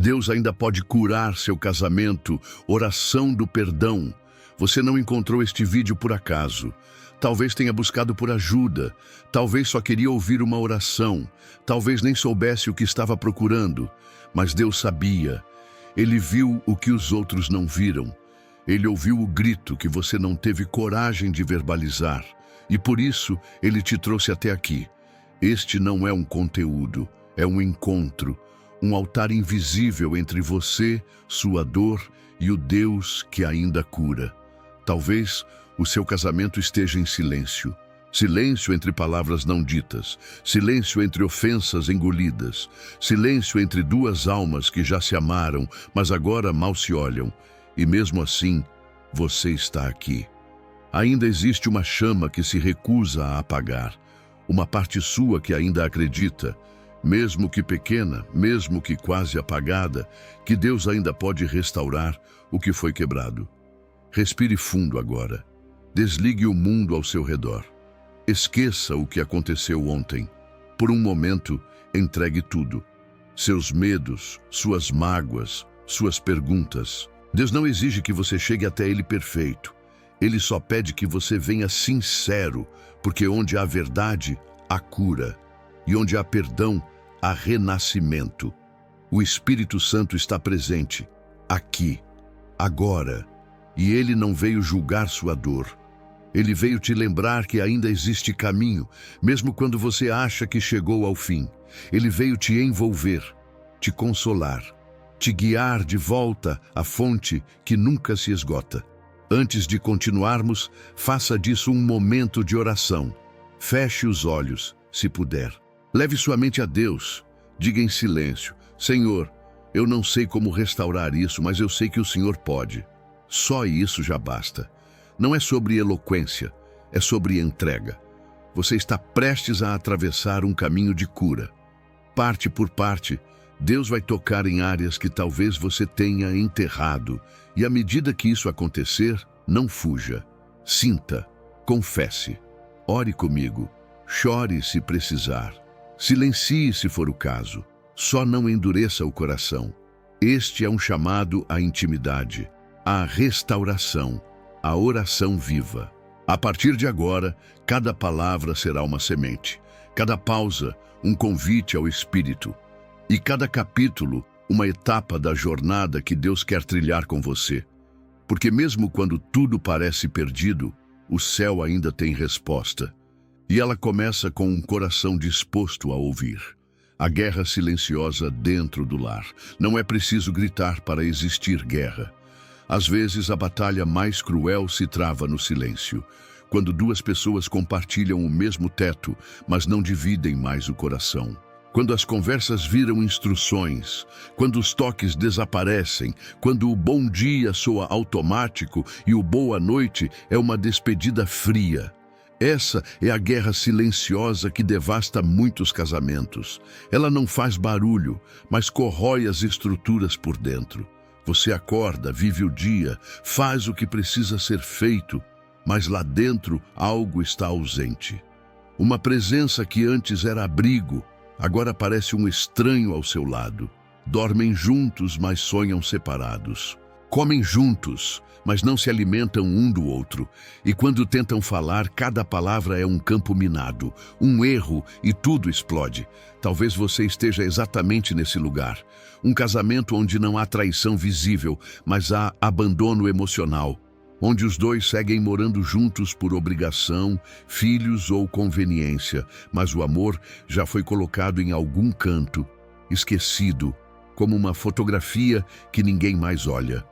Deus ainda pode curar seu casamento. Oração do perdão. Você não encontrou este vídeo por acaso. Talvez tenha buscado por ajuda. Talvez só queria ouvir uma oração. Talvez nem soubesse o que estava procurando. Mas Deus sabia. Ele viu o que os outros não viram. Ele ouviu o grito que você não teve coragem de verbalizar. E por isso, Ele te trouxe até aqui. Este não é um conteúdo, é um encontro. Um altar invisível entre você, sua dor e o Deus que ainda cura. Talvez o seu casamento esteja em silêncio. Silêncio entre palavras não ditas. Silêncio entre ofensas engolidas. Silêncio entre duas almas que já se amaram, mas agora mal se olham. E mesmo assim, você está aqui. Ainda existe uma chama que se recusa a apagar. Uma parte sua que ainda acredita, mesmo que pequena, mesmo que quase apagada, que Deus ainda pode restaurar o que foi quebrado. Respire fundo agora. Desligue o mundo ao seu redor. Esqueça o que aconteceu ontem. Por um momento, entregue tudo. Seus medos, suas mágoas, suas perguntas. Deus não exige que você chegue até Ele perfeito. Ele só pede que você venha sincero, porque onde há verdade, há cura. E onde há perdão, há renascimento. O Espírito Santo está presente, aqui, agora. E Ele não veio julgar sua dor. Ele veio te lembrar que ainda existe caminho, mesmo quando você acha que chegou ao fim. Ele veio te envolver, te consolar, te guiar de volta à fonte que nunca se esgota. Antes de continuarmos, faça disso um momento de oração. Feche os olhos, se puder. Leve sua mente a Deus. Diga em silêncio: Senhor, eu não sei como restaurar isso, mas eu sei que o Senhor pode. Só isso já basta. Não é sobre eloquência, é sobre entrega. Você está prestes a atravessar um caminho de cura. Parte por parte, Deus vai tocar em áreas que talvez você tenha enterrado. E à medida que isso acontecer, não fuja. Sinta, confesse. Ore comigo. Chore se precisar. Silencie se for o caso. Só não endureça o coração. Este é um chamado à intimidade, à restauração, à oração viva. A partir de agora, cada palavra será uma semente. Cada pausa, um convite ao Espírito. E cada capítulo, uma etapa da jornada que Deus quer trilhar com você. Porque mesmo quando tudo parece perdido, o céu ainda tem resposta. E ela começa com um coração disposto a ouvir. A guerra silenciosa dentro do lar. Não é preciso gritar para existir guerra. Às vezes a batalha mais cruel se trava no silêncio. Quando duas pessoas compartilham o mesmo teto, mas não dividem mais o coração. Quando as conversas viram instruções, quando os toques desaparecem, quando o bom dia soa automático e o boa noite é uma despedida fria. Essa é a guerra silenciosa que devasta muitos casamentos. Ela não faz barulho, mas corrói as estruturas por dentro. Você acorda, vive o dia, faz o que precisa ser feito, mas lá dentro algo está ausente. Uma presença que antes era abrigo, agora parece um estranho ao seu lado. Dormem juntos, mas sonham separados. Comem juntos, mas não se alimentam um do outro. E quando tentam falar, cada palavra é um campo minado, um erro e tudo explode. Talvez você esteja exatamente nesse lugar. Um casamento onde não há traição visível, mas há abandono emocional. Onde os dois seguem morando juntos por obrigação, filhos ou conveniência, mas o amor já foi colocado em algum canto, esquecido, como uma fotografia que ninguém mais olha.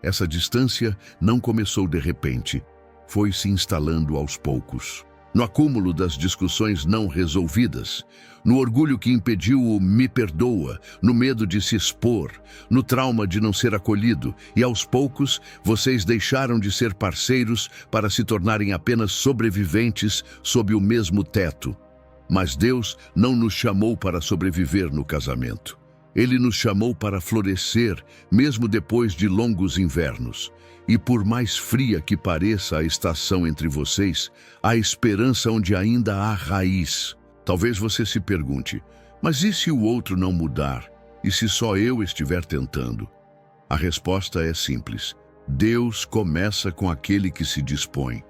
Essa distância não começou de repente, foi se instalando aos poucos. No acúmulo das discussões não resolvidas, no orgulho que impediu o me perdoa, no medo de se expor, no trauma de não ser acolhido, e aos poucos vocês deixaram de ser parceiros para se tornarem apenas sobreviventes sob o mesmo teto. Mas Deus não nos chamou para sobreviver no casamento. Ele nos chamou para florescer, mesmo depois de longos invernos. E por mais fria que pareça a estação entre vocês, há esperança onde ainda há raiz. Talvez você se pergunte, mas e se o outro não mudar? E se só eu estiver tentando? A resposta é simples. Deus começa com aquele que se dispõe.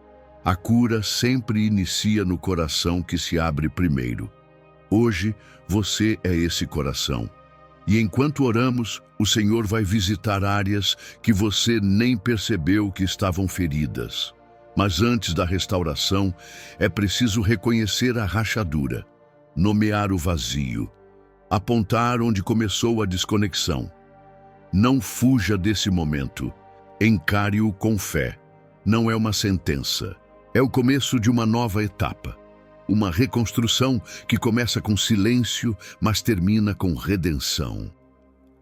A cura sempre inicia no coração que se abre primeiro. Hoje, você é esse coração. E enquanto oramos, o Senhor vai visitar áreas que você nem percebeu que estavam feridas. Mas antes da restauração, é preciso reconhecer a rachadura, nomear o vazio, apontar onde começou a desconexão. Não fuja desse momento. Encare-o com fé. Não é uma sentença. É o começo de uma nova etapa. Uma reconstrução que começa com silêncio, mas termina com redenção.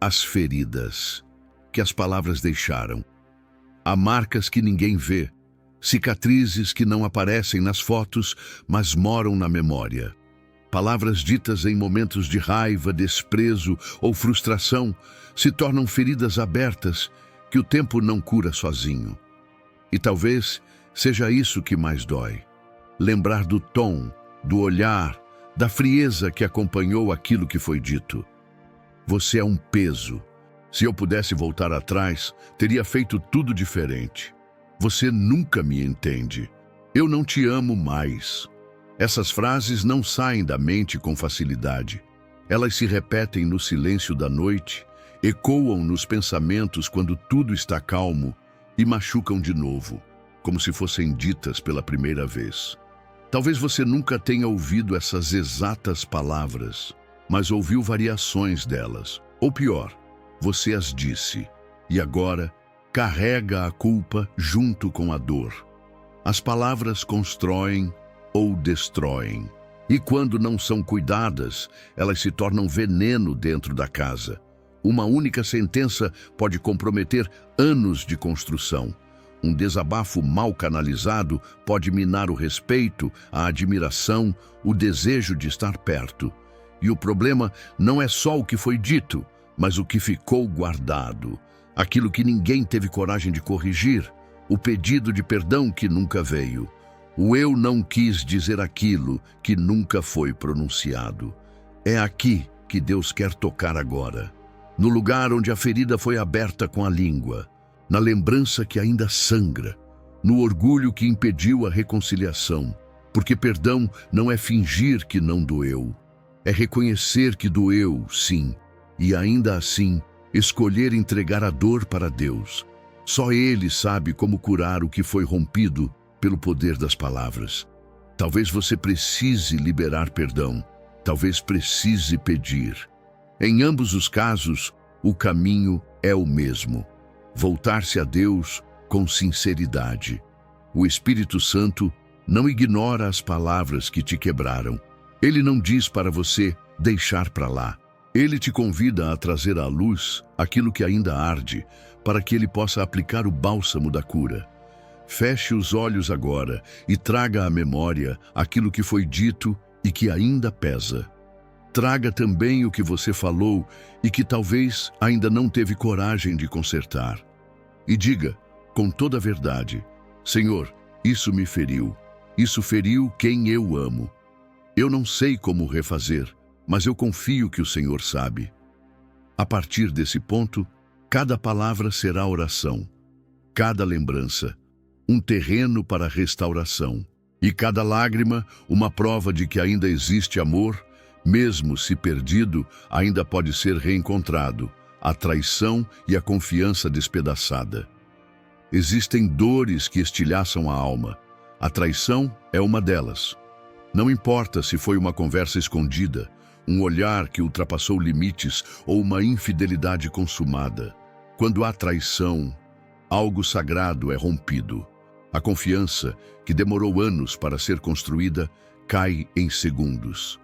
As feridas que as palavras deixaram. Há marcas que ninguém vê. Cicatrizes que não aparecem nas fotos, mas moram na memória. Palavras ditas em momentos de raiva, desprezo ou frustração se tornam feridas abertas que o tempo não cura sozinho. E talvez seja isso que mais dói. Lembrar do tom, do olhar, da frieza que acompanhou aquilo que foi dito. Você é um peso. Se eu pudesse voltar atrás, teria feito tudo diferente. Você nunca me entende. Eu não te amo mais. Essas frases não saem da mente com facilidade. Elas se repetem no silêncio da noite, ecoam nos pensamentos quando tudo está calmo e machucam de novo, como se fossem ditas pela primeira vez. Talvez você nunca tenha ouvido essas exatas palavras, mas ouviu variações delas. Ou pior, você as disse, e agora carrega a culpa junto com a dor. As palavras constroem ou destroem, e quando não são cuidadas, elas se tornam veneno dentro da casa. Uma única sentença pode comprometer anos de construção. Um desabafo mal canalizado pode minar o respeito, a admiração, o desejo de estar perto. E o problema não é só o que foi dito, mas o que ficou guardado. Aquilo que ninguém teve coragem de corrigir, o pedido de perdão que nunca veio. O eu não quis dizer aquilo que nunca foi pronunciado. É aqui que Deus quer tocar agora. No lugar onde a ferida foi aberta com a língua. Na lembrança que ainda sangra, no orgulho que impediu a reconciliação, porque perdão não é fingir que não doeu, é reconhecer que doeu, sim, e ainda assim, escolher entregar a dor para Deus. Só Ele sabe como curar o que foi rompido pelo poder das palavras. Talvez você precise liberar perdão, talvez precise pedir. Em ambos os casos, o caminho é o mesmo. Voltar-se a Deus com sinceridade. O Espírito Santo não ignora as palavras que te quebraram. Ele não diz para você deixar para lá. Ele te convida a trazer à luz aquilo que ainda arde, para que ele possa aplicar o bálsamo da cura. Feche os olhos agora e traga à memória aquilo que foi dito e que ainda pesa. Traga também o que você falou e que talvez ainda não teve coragem de consertar. E diga, com toda a verdade, Senhor, isso me feriu. Isso feriu quem eu amo. Eu não sei como refazer, mas eu confio que o Senhor sabe. A partir desse ponto, cada palavra será oração, cada lembrança, um terreno para restauração, e cada lágrima, uma prova de que ainda existe amor. Mesmo se perdido, ainda pode ser reencontrado, a traição e a confiança despedaçada. Existem dores que estilhaçam a alma. A traição é uma delas. Não importa se foi uma conversa escondida, um olhar que ultrapassou limites ou uma infidelidade consumada. Quando há traição, algo sagrado é rompido. A confiança, que demorou anos para ser construída, cai em segundos.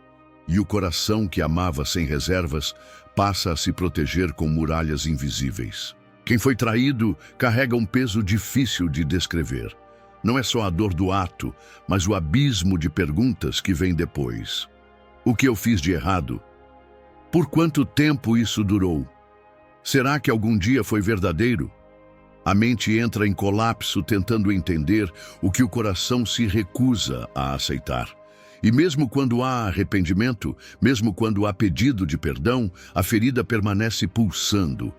E o coração que amava sem reservas passa a se proteger com muralhas invisíveis. Quem foi traído carrega um peso difícil de descrever. Não é só a dor do ato, mas o abismo de perguntas que vem depois. O que eu fiz de errado? Por quanto tempo isso durou? Será que algum dia foi verdadeiro? A mente entra em colapso tentando entender o que o coração se recusa a aceitar. E mesmo quando há arrependimento, mesmo quando há pedido de perdão, a ferida permanece pulsando.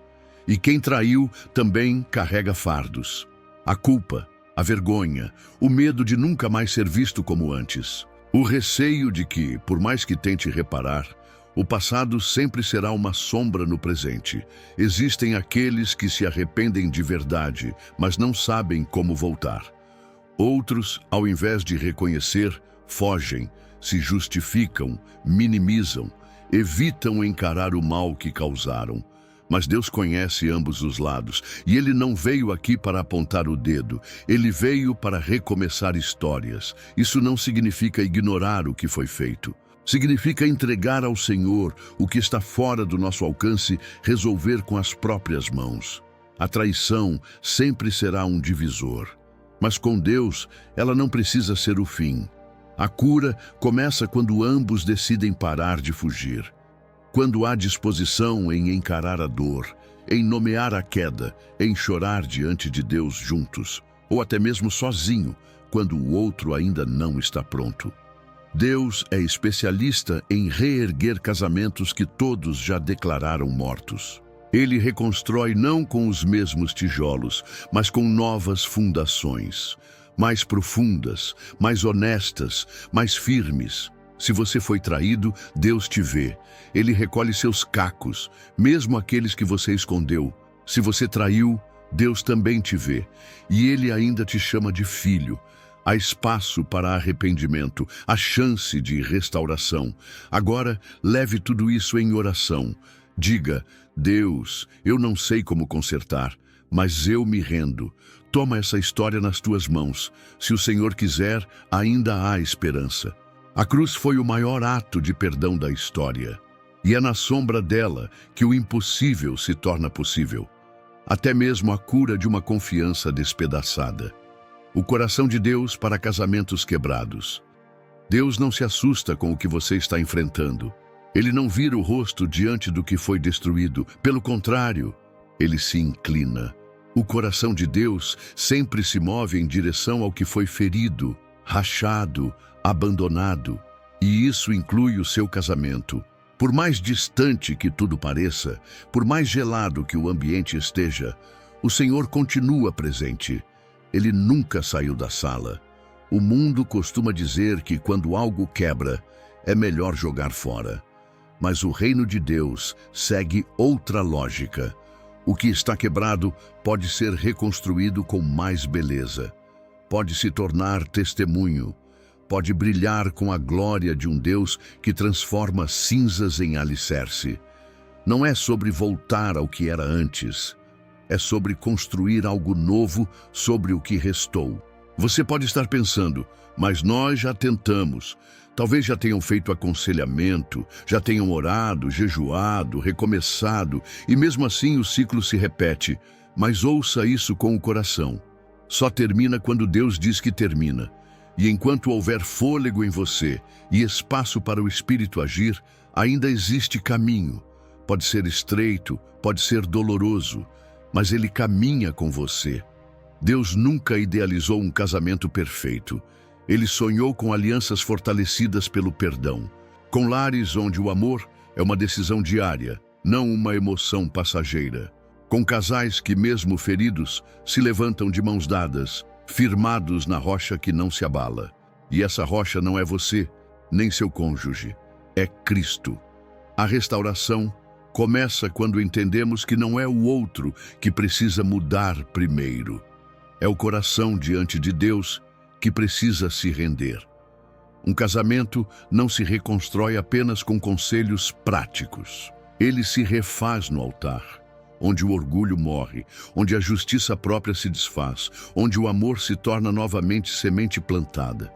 E quem traiu também carrega fardos. A culpa, a vergonha, o medo de nunca mais ser visto como antes. O receio de que, por mais que tente reparar, o passado sempre será uma sombra no presente. Existem aqueles que se arrependem de verdade, mas não sabem como voltar. Outros, ao invés de reconhecer, fogem, se justificam, minimizam, evitam encarar o mal que causaram. Mas Deus conhece ambos os lados, e Ele não veio aqui para apontar o dedo, Ele veio para recomeçar histórias. Isso não significa ignorar o que foi feito. Significa entregar ao Senhor o que está fora do nosso alcance, resolver com as próprias mãos. A traição sempre será um divisor. Mas com Deus, ela não precisa ser o fim. A cura começa quando ambos decidem parar de fugir. Quando há disposição em encarar a dor, em nomear a queda, em chorar diante de Deus juntos, ou até mesmo sozinho, quando o outro ainda não está pronto. Deus é especialista em reerguer casamentos que todos já declararam mortos. Ele reconstrói não com os mesmos tijolos, mas com novas fundações, mais profundas, mais honestas, mais firmes. Se você foi traído, Deus te vê. Ele recolhe seus cacos, mesmo aqueles que você escondeu. Se você traiu, Deus também te vê. E Ele ainda te chama de filho. Há espaço para arrependimento, há chance de restauração. Agora, leve tudo isso em oração. Diga: Deus, eu não sei como consertar, mas eu me rendo. Toma essa história nas tuas mãos. Se o Senhor quiser, ainda há esperança. A cruz foi o maior ato de perdão da história. E é na sombra dela que o impossível se torna possível. Até mesmo a cura de uma confiança despedaçada. O coração de Deus para casamentos quebrados. Deus não se assusta com o que você está enfrentando. Ele não vira o rosto diante do que foi destruído. Pelo contrário, Ele se inclina. O coração de Deus sempre se move em direção ao que foi ferido, rachado, abandonado. E isso inclui o seu casamento. Por mais distante que tudo pareça, por mais gelado que o ambiente esteja, o Senhor continua presente. Ele nunca saiu da sala. O mundo costuma dizer que quando algo quebra, é melhor jogar fora. Mas o reino de Deus segue outra lógica. O que está quebrado pode ser reconstruído com mais beleza. Pode se tornar testemunho. Pode brilhar com a glória de um Deus que transforma cinzas em alicerce. Não é sobre voltar ao que era antes. É sobre construir algo novo sobre o que restou. Você pode estar pensando, mas nós já tentamos. Talvez já tenham feito aconselhamento, já tenham orado, jejuado, recomeçado, e mesmo assim o ciclo se repete. Mas ouça isso com o coração. Só termina quando Deus diz que termina. E enquanto houver fôlego em você e espaço para o Espírito agir, ainda existe caminho. Pode ser estreito, pode ser doloroso, mas Ele caminha com você. Deus nunca idealizou um casamento perfeito. Ele sonhou com alianças fortalecidas pelo perdão, com lares onde o amor é uma decisão diária, não uma emoção passageira, com casais que, mesmo feridos, se levantam de mãos dadas, firmados na rocha que não se abala. E essa rocha não é você, nem seu cônjuge, é Cristo. A restauração começa quando entendemos que não é o outro que precisa mudar primeiro. É o coração diante de Deus que precisa se render. Um casamento não se reconstrói apenas com conselhos práticos. Ele se refaz no altar, onde o orgulho morre, onde a justiça própria se desfaz, onde o amor se torna novamente semente plantada.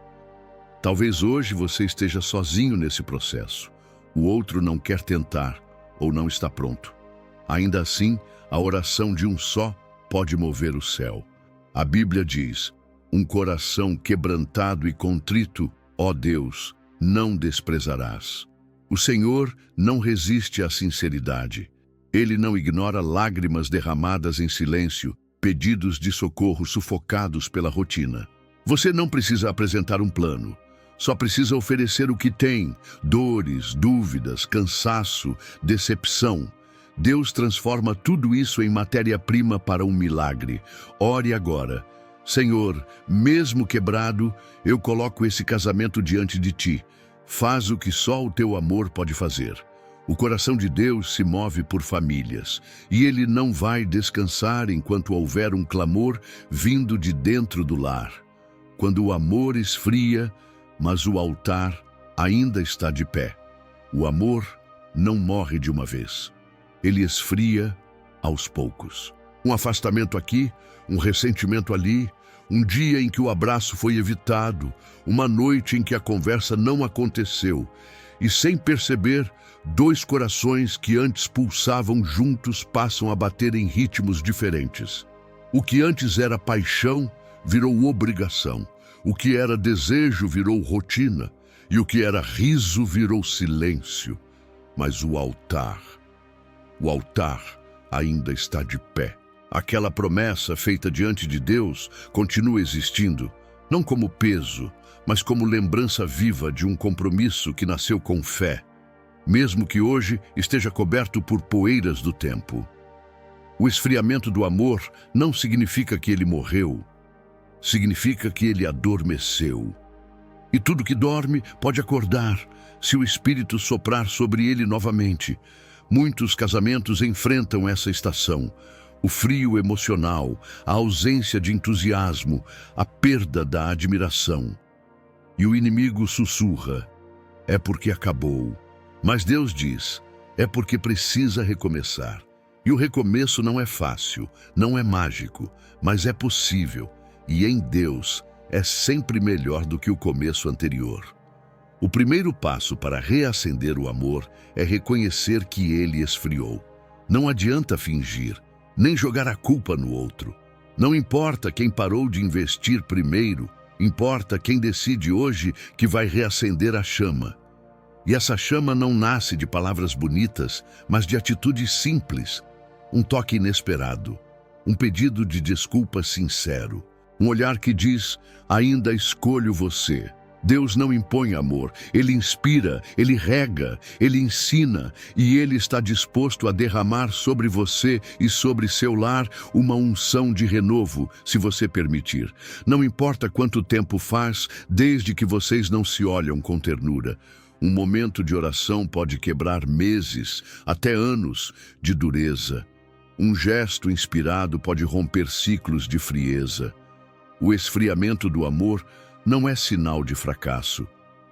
Talvez hoje você esteja sozinho nesse processo. O outro não quer tentar ou não está pronto. Ainda assim, a oração de um só pode mover o céu. A Bíblia diz: um coração quebrantado e contrito, ó Deus, não desprezarás. O Senhor não resiste à sinceridade. Ele não ignora lágrimas derramadas em silêncio, pedidos de socorro sufocados pela rotina. Você não precisa apresentar um plano. Só precisa oferecer o que tem: dores, dúvidas, cansaço, decepção. Deus transforma tudo isso em matéria-prima para um milagre. Ore agora. Senhor, mesmo quebrado, eu coloco esse casamento diante de Ti. Faz o que só o Teu amor pode fazer. O coração de Deus se move por famílias, e Ele não vai descansar enquanto houver um clamor vindo de dentro do lar. Quando o amor esfria, mas o altar ainda está de pé. O amor não morre de uma vez. Ele esfria aos poucos. Um afastamento aqui, um ressentimento ali, um dia em que o abraço foi evitado, uma noite em que a conversa não aconteceu, e sem perceber, dois corações que antes pulsavam juntos passam a bater em ritmos diferentes. O que antes era paixão virou obrigação, o que era desejo virou rotina, e o que era riso virou silêncio. Mas o altar ainda está de pé. Aquela promessa feita diante de Deus continua existindo, não como peso, mas como lembrança viva de um compromisso que nasceu com fé, mesmo que hoje esteja coberto por poeiras do tempo. O esfriamento do amor não significa que ele morreu, significa que ele adormeceu. E tudo que dorme pode acordar, se o Espírito soprar sobre ele novamente. Muitos casamentos enfrentam essa estação. O frio emocional, a ausência de entusiasmo, a perda da admiração. E o inimigo sussurra: é porque acabou. Mas Deus diz: é porque precisa recomeçar. E o recomeço não é fácil, não é mágico, mas é possível. E em Deus é sempre melhor do que o começo anterior. O primeiro passo para reacender o amor é reconhecer que ele esfriou. Não adianta fingir, nem jogar a culpa no outro. Não importa quem parou de investir primeiro, importa quem decide hoje que vai reacender a chama. E essa chama não nasce de palavras bonitas, mas de atitudes simples. Um toque inesperado, um pedido de desculpa sincero, um olhar que diz: ainda escolho você. Deus não impõe amor, Ele inspira, Ele rega, Ele ensina, e Ele está disposto a derramar sobre você e sobre seu lar uma unção de renovo, se você permitir. Não importa quanto tempo faz, desde que vocês não se olham com ternura. Um momento de oração pode quebrar meses, até anos, de dureza. Um gesto inspirado pode romper ciclos de frieza. O esfriamento do amor não é sinal de fracasso.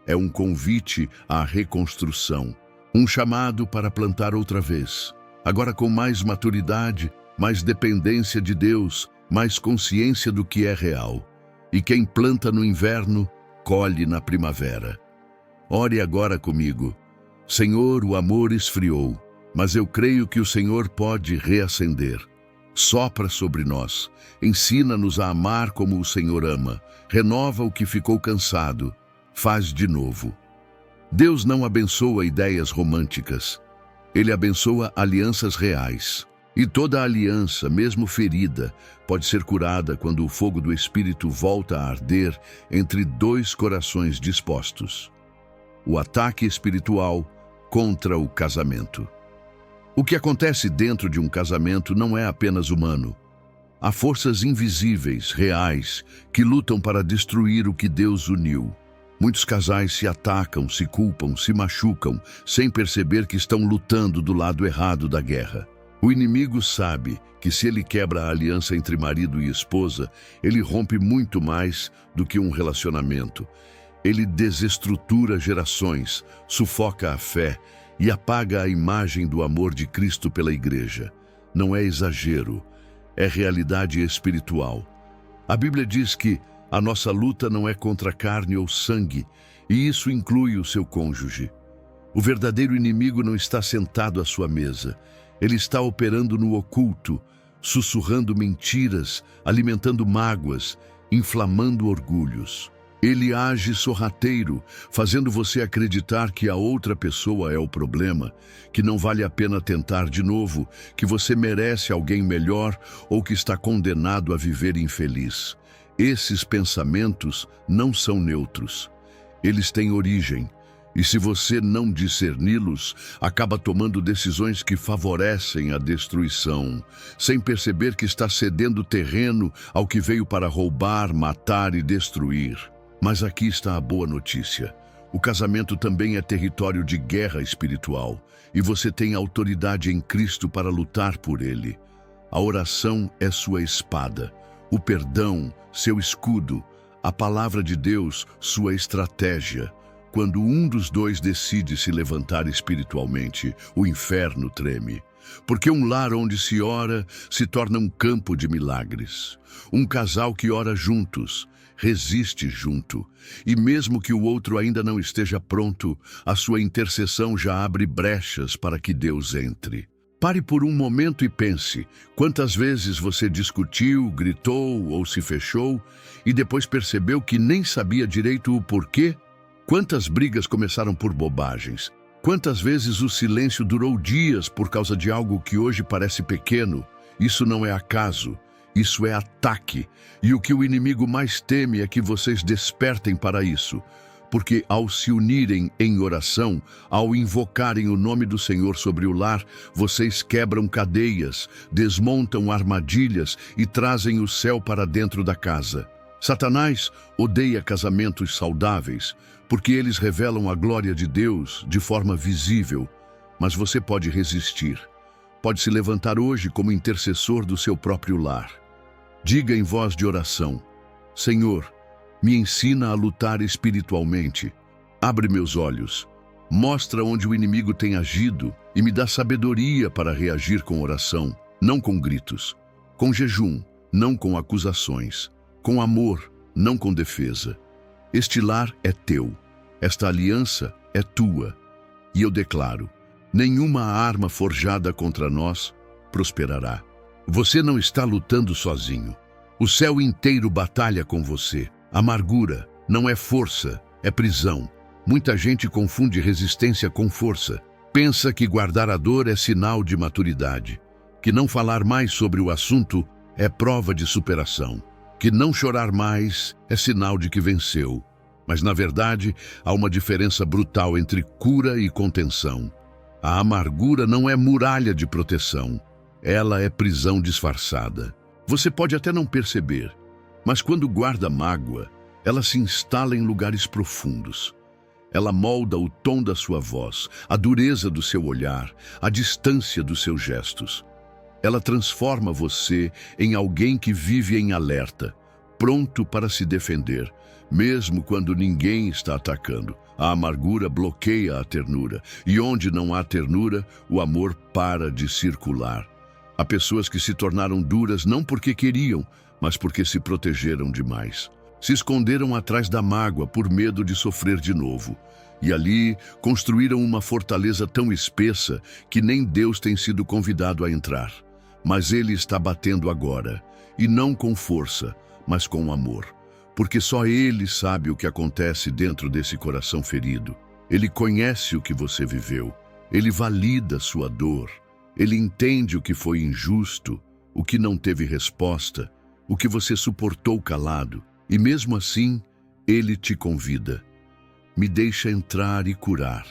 É um convite à reconstrução, um chamado para plantar outra vez, agora com mais maturidade, mais dependência de Deus, mais consciência do que é real. E quem planta no inverno, colhe na primavera. Ore agora comigo. Senhor, o amor esfriou, mas eu creio que o Senhor pode reacender. Sopra sobre nós, ensina-nos a amar como o Senhor ama, renova o que ficou cansado, faz de novo. Deus não abençoa ideias românticas, Ele abençoa alianças reais. E toda aliança, mesmo ferida, pode ser curada quando o fogo do Espírito volta a arder entre dois corações dispostos. O ataque espiritual contra o casamento. O que acontece dentro de um casamento não é apenas humano. Há forças invisíveis, reais, que lutam para destruir o que Deus uniu. Muitos casais se atacam, se culpam, se machucam, sem perceber que estão lutando do lado errado da guerra. O inimigo sabe que se ele quebra a aliança entre marido e esposa, ele rompe muito mais do que um relacionamento. Ele desestrutura gerações, sufoca a fé e apaga a imagem do amor de Cristo pela igreja. Não é exagero, é realidade espiritual. A Bíblia diz que a nossa luta não é contra carne ou sangue, e isso inclui o seu cônjuge. O verdadeiro inimigo não está sentado à sua mesa. Ele está operando no oculto, sussurrando mentiras, alimentando mágoas, inflamando orgulhos. Ele age sorrateiro, fazendo você acreditar que a outra pessoa é o problema, que não vale a pena tentar de novo, que você merece alguém melhor ou que está condenado a viver infeliz. Esses pensamentos não são neutros. Eles têm origem, e se você não discerni-los, acaba tomando decisões que favorecem a destruição, sem perceber que está cedendo terreno ao que veio para roubar, matar e destruir. Mas aqui está a boa notícia. O casamento também é território de guerra espiritual, e você tem autoridade em Cristo para lutar por ele. A oração é sua espada, o perdão, seu escudo, a palavra de Deus, sua estratégia. Quando um dos dois decide se levantar espiritualmente, o inferno treme. Porque um lar onde se ora se torna um campo de milagres. Um casal que ora juntos, resiste junto. E mesmo que o outro ainda não esteja pronto, a sua intercessão já abre brechas para que Deus entre. Pare por um momento e pense, quantas vezes você discutiu, gritou ou se fechou e depois percebeu que nem sabia direito o porquê? Quantas brigas começaram por bobagens? Quantas vezes o silêncio durou dias por causa de algo que hoje parece pequeno? Isso não é acaso, isso é ataque. E o que o inimigo mais teme é que vocês despertem para isso. Porque ao se unirem em oração, ao invocarem o nome do Senhor sobre o lar, vocês quebram cadeias, desmontam armadilhas e trazem o céu para dentro da casa. Satanás odeia casamentos saudáveis, porque eles revelam a glória de Deus de forma visível, mas você pode resistir. Pode se levantar hoje como intercessor do seu próprio lar. Diga em voz de oração: Senhor, me ensina a lutar espiritualmente. Abre meus olhos, mostra onde o inimigo tem agido e me dá sabedoria para reagir com oração, não com gritos, com jejum, não com acusações, com amor, não com defesa. Este lar é teu, esta aliança é tua. E eu declaro, nenhuma arma forjada contra nós prosperará. Você não está lutando sozinho. O céu inteiro batalha com você. Amargura não é força, é prisão. Muita gente confunde resistência com força. Pensa que guardar a dor é sinal de maturidade, que não falar mais sobre o assunto é prova de superação, que não chorar mais é sinal de que venceu. Mas, na verdade, há uma diferença brutal entre cura e contenção. A amargura não é muralha de proteção, ela é prisão disfarçada. Você pode até não perceber, mas quando guarda mágoa, ela se instala em lugares profundos. Ela molda o tom da sua voz, a dureza do seu olhar, a distância dos seus gestos. Ela transforma você em alguém que vive em alerta, pronto para se defender, mesmo quando ninguém está atacando. A amargura bloqueia a ternura, e onde não há ternura, o amor para de circular. Há pessoas que se tornaram duras não porque queriam, mas porque se protegeram demais. Se esconderam atrás da mágoa por medo de sofrer de novo. E ali construíram uma fortaleza tão espessa que nem Deus tem sido convidado a entrar. Mas Ele está batendo agora, e não com força, mas com amor. Porque só Ele sabe o que acontece dentro desse coração ferido. Ele conhece o que você viveu. Ele valida sua dor. Ele entende o que foi injusto, o que não teve resposta, o que você suportou calado. E mesmo assim, Ele te convida. Me deixa entrar e curar.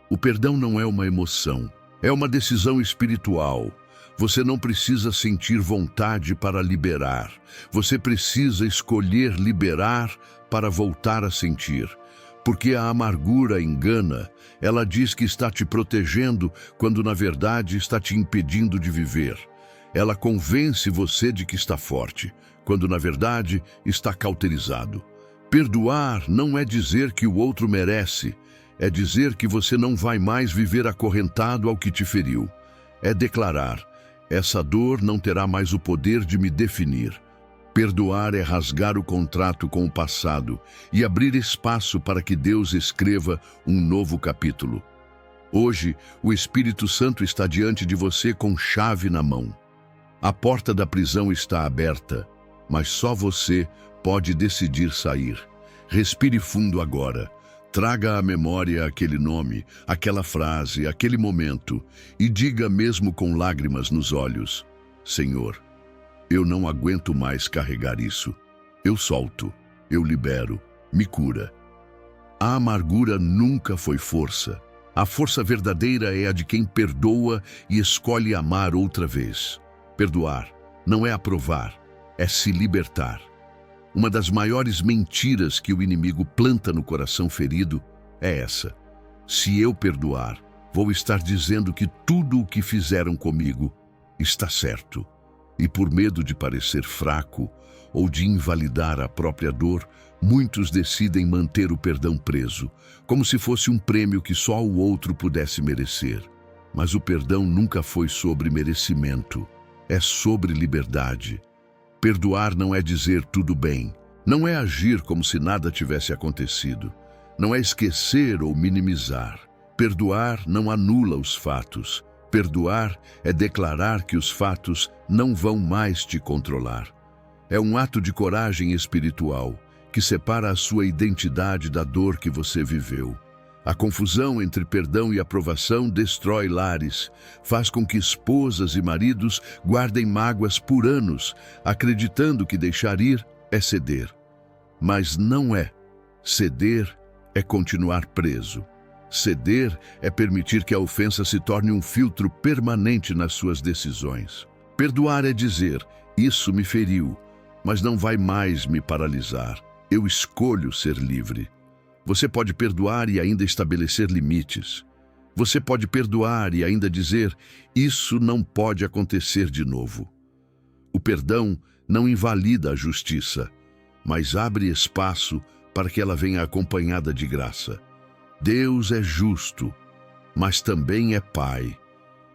O perdão não é uma emoção, é uma decisão espiritual. Você não precisa sentir vontade para liberar. Você precisa escolher liberar para voltar a sentir. Porque a amargura engana. Ela diz que está te protegendo, quando na verdade está te impedindo de viver. Ela convence você de que está forte, quando na verdade está cauterizado. Perdoar não é dizer que o outro merece, é dizer que você não vai mais viver acorrentado ao que te feriu. É declarar: essa dor não terá mais o poder de me definir. Perdoar é rasgar o contrato com o passado e abrir espaço para que Deus escreva um novo capítulo. Hoje, o Espírito Santo está diante de você com chave na mão. A porta da prisão está aberta, mas só você pode decidir sair. Respire fundo agora. Traga à memória aquele nome, aquela frase, aquele momento e diga mesmo com lágrimas nos olhos: Senhor, eu não aguento mais carregar isso. Eu solto, eu libero, me cura. A amargura nunca foi força. A força verdadeira é a de quem perdoa e escolhe amar outra vez. Perdoar não é aprovar, é se libertar. Uma das maiores mentiras que o inimigo planta no coração ferido é essa: se eu perdoar, vou estar dizendo que tudo o que fizeram comigo está certo. E por medo de parecer fraco ou de invalidar a própria dor, muitos decidem manter o perdão preso, como se fosse um prêmio que só o outro pudesse merecer. Mas o perdão nunca foi sobre merecimento, é sobre liberdade. Perdoar não é dizer tudo bem, não é agir como se nada tivesse acontecido, não é esquecer ou minimizar. Perdoar não anula os fatos. Perdoar é declarar que os fatos não vão mais te controlar. É um ato de coragem espiritual que separa a sua identidade da dor que você viveu. A confusão entre perdão e aprovação destrói lares, faz com que esposas e maridos guardem mágoas por anos, acreditando que deixar ir é ceder. Mas não é. Ceder é continuar preso. Ceder é permitir que a ofensa se torne um filtro permanente nas suas decisões. Perdoar é dizer: isso me feriu, mas não vai mais me paralisar. Eu escolho ser livre. Você pode perdoar e ainda estabelecer limites. Você pode perdoar e ainda dizer: isso não pode acontecer de novo. O perdão não invalida a justiça, mas abre espaço para que ela venha acompanhada de graça. Deus é justo, mas também é Pai.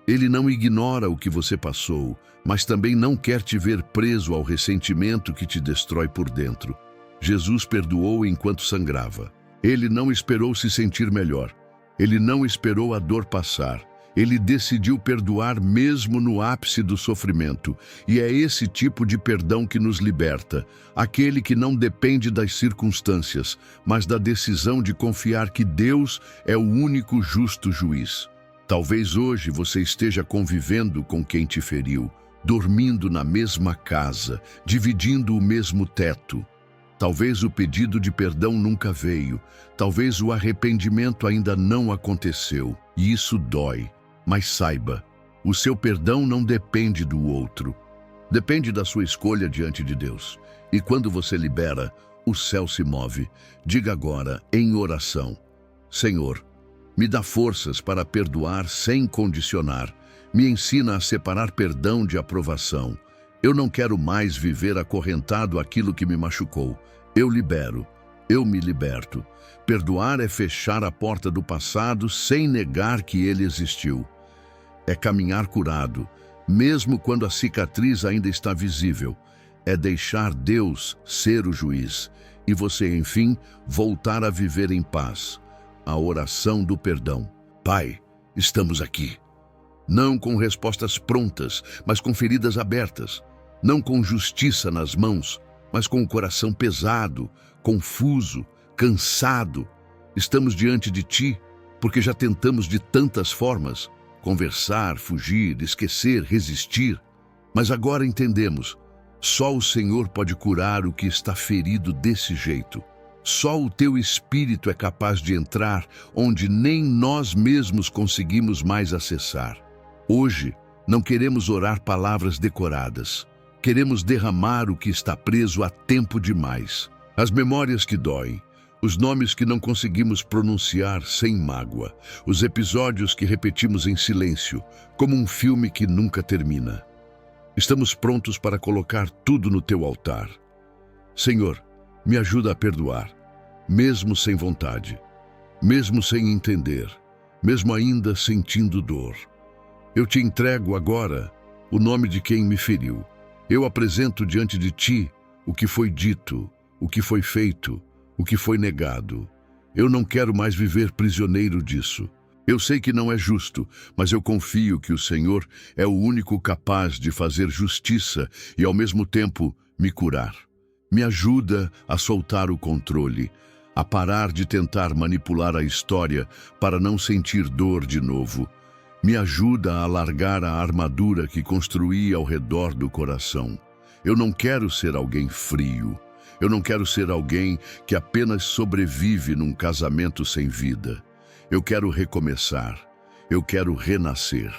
Ele não ignora o que você passou, mas também não quer te ver preso ao ressentimento que te destrói por dentro. Jesus perdoou enquanto sangrava. Ele não esperou se sentir melhor. Ele não esperou a dor passar. Ele decidiu perdoar mesmo no ápice do sofrimento. E é esse tipo de perdão que nos liberta, aquele que não depende das circunstâncias, mas da decisão de confiar que Deus é o único justo juiz. Talvez hoje você esteja convivendo com quem te feriu, dormindo na mesma casa, dividindo o mesmo teto. Talvez o pedido de perdão nunca veio, talvez o arrependimento ainda não aconteceu, e isso dói. Mas saiba, o seu perdão não depende do outro. Depende da sua escolha diante de Deus. E quando você libera, o céu se move. Diga agora, em oração: Senhor, me dá forças para perdoar sem condicionar. Me ensina a separar perdão de aprovação. Eu não quero mais viver acorrentado àquilo que me machucou. Eu libero, eu me liberto. Perdoar é fechar a porta do passado sem negar que ele existiu. É caminhar curado, mesmo quando a cicatriz ainda está visível. É deixar Deus ser o juiz e você, enfim, voltar a viver em paz. A oração do perdão. Pai, estamos aqui. Não com respostas prontas, mas com feridas abertas. Não com justiça nas mãos, mas com o coração pesado, confuso, cansado. Estamos diante de Ti, porque já tentamos de tantas formas conversar, fugir, esquecer, resistir. Mas agora entendemos, só o Senhor pode curar o que está ferido desse jeito. Só o Teu Espírito é capaz de entrar onde nem nós mesmos conseguimos mais acessar. Hoje, não queremos orar palavras decoradas. Queremos derramar o que está preso há tempo demais. As memórias que doem, os nomes que não conseguimos pronunciar sem mágoa, os episódios que repetimos em silêncio, como um filme que nunca termina. Estamos prontos para colocar tudo no Teu altar. Senhor, me ajuda a perdoar, mesmo sem vontade, mesmo sem entender, mesmo ainda sentindo dor. Eu Te entrego agora o nome de quem me feriu. Eu apresento diante de Ti o que foi dito, o que foi feito, o que foi negado. Eu não quero mais viver prisioneiro disso. Eu sei que não é justo, mas eu confio que o Senhor é o único capaz de fazer justiça e, ao mesmo tempo, me curar. Me ajuda a soltar o controle, a parar de tentar manipular a história para não sentir dor de novo. Me ajuda a largar a armadura que construí ao redor do coração. Eu não quero ser alguém frio. Eu não quero ser alguém que apenas sobrevive num casamento sem vida. Eu quero recomeçar. Eu quero renascer.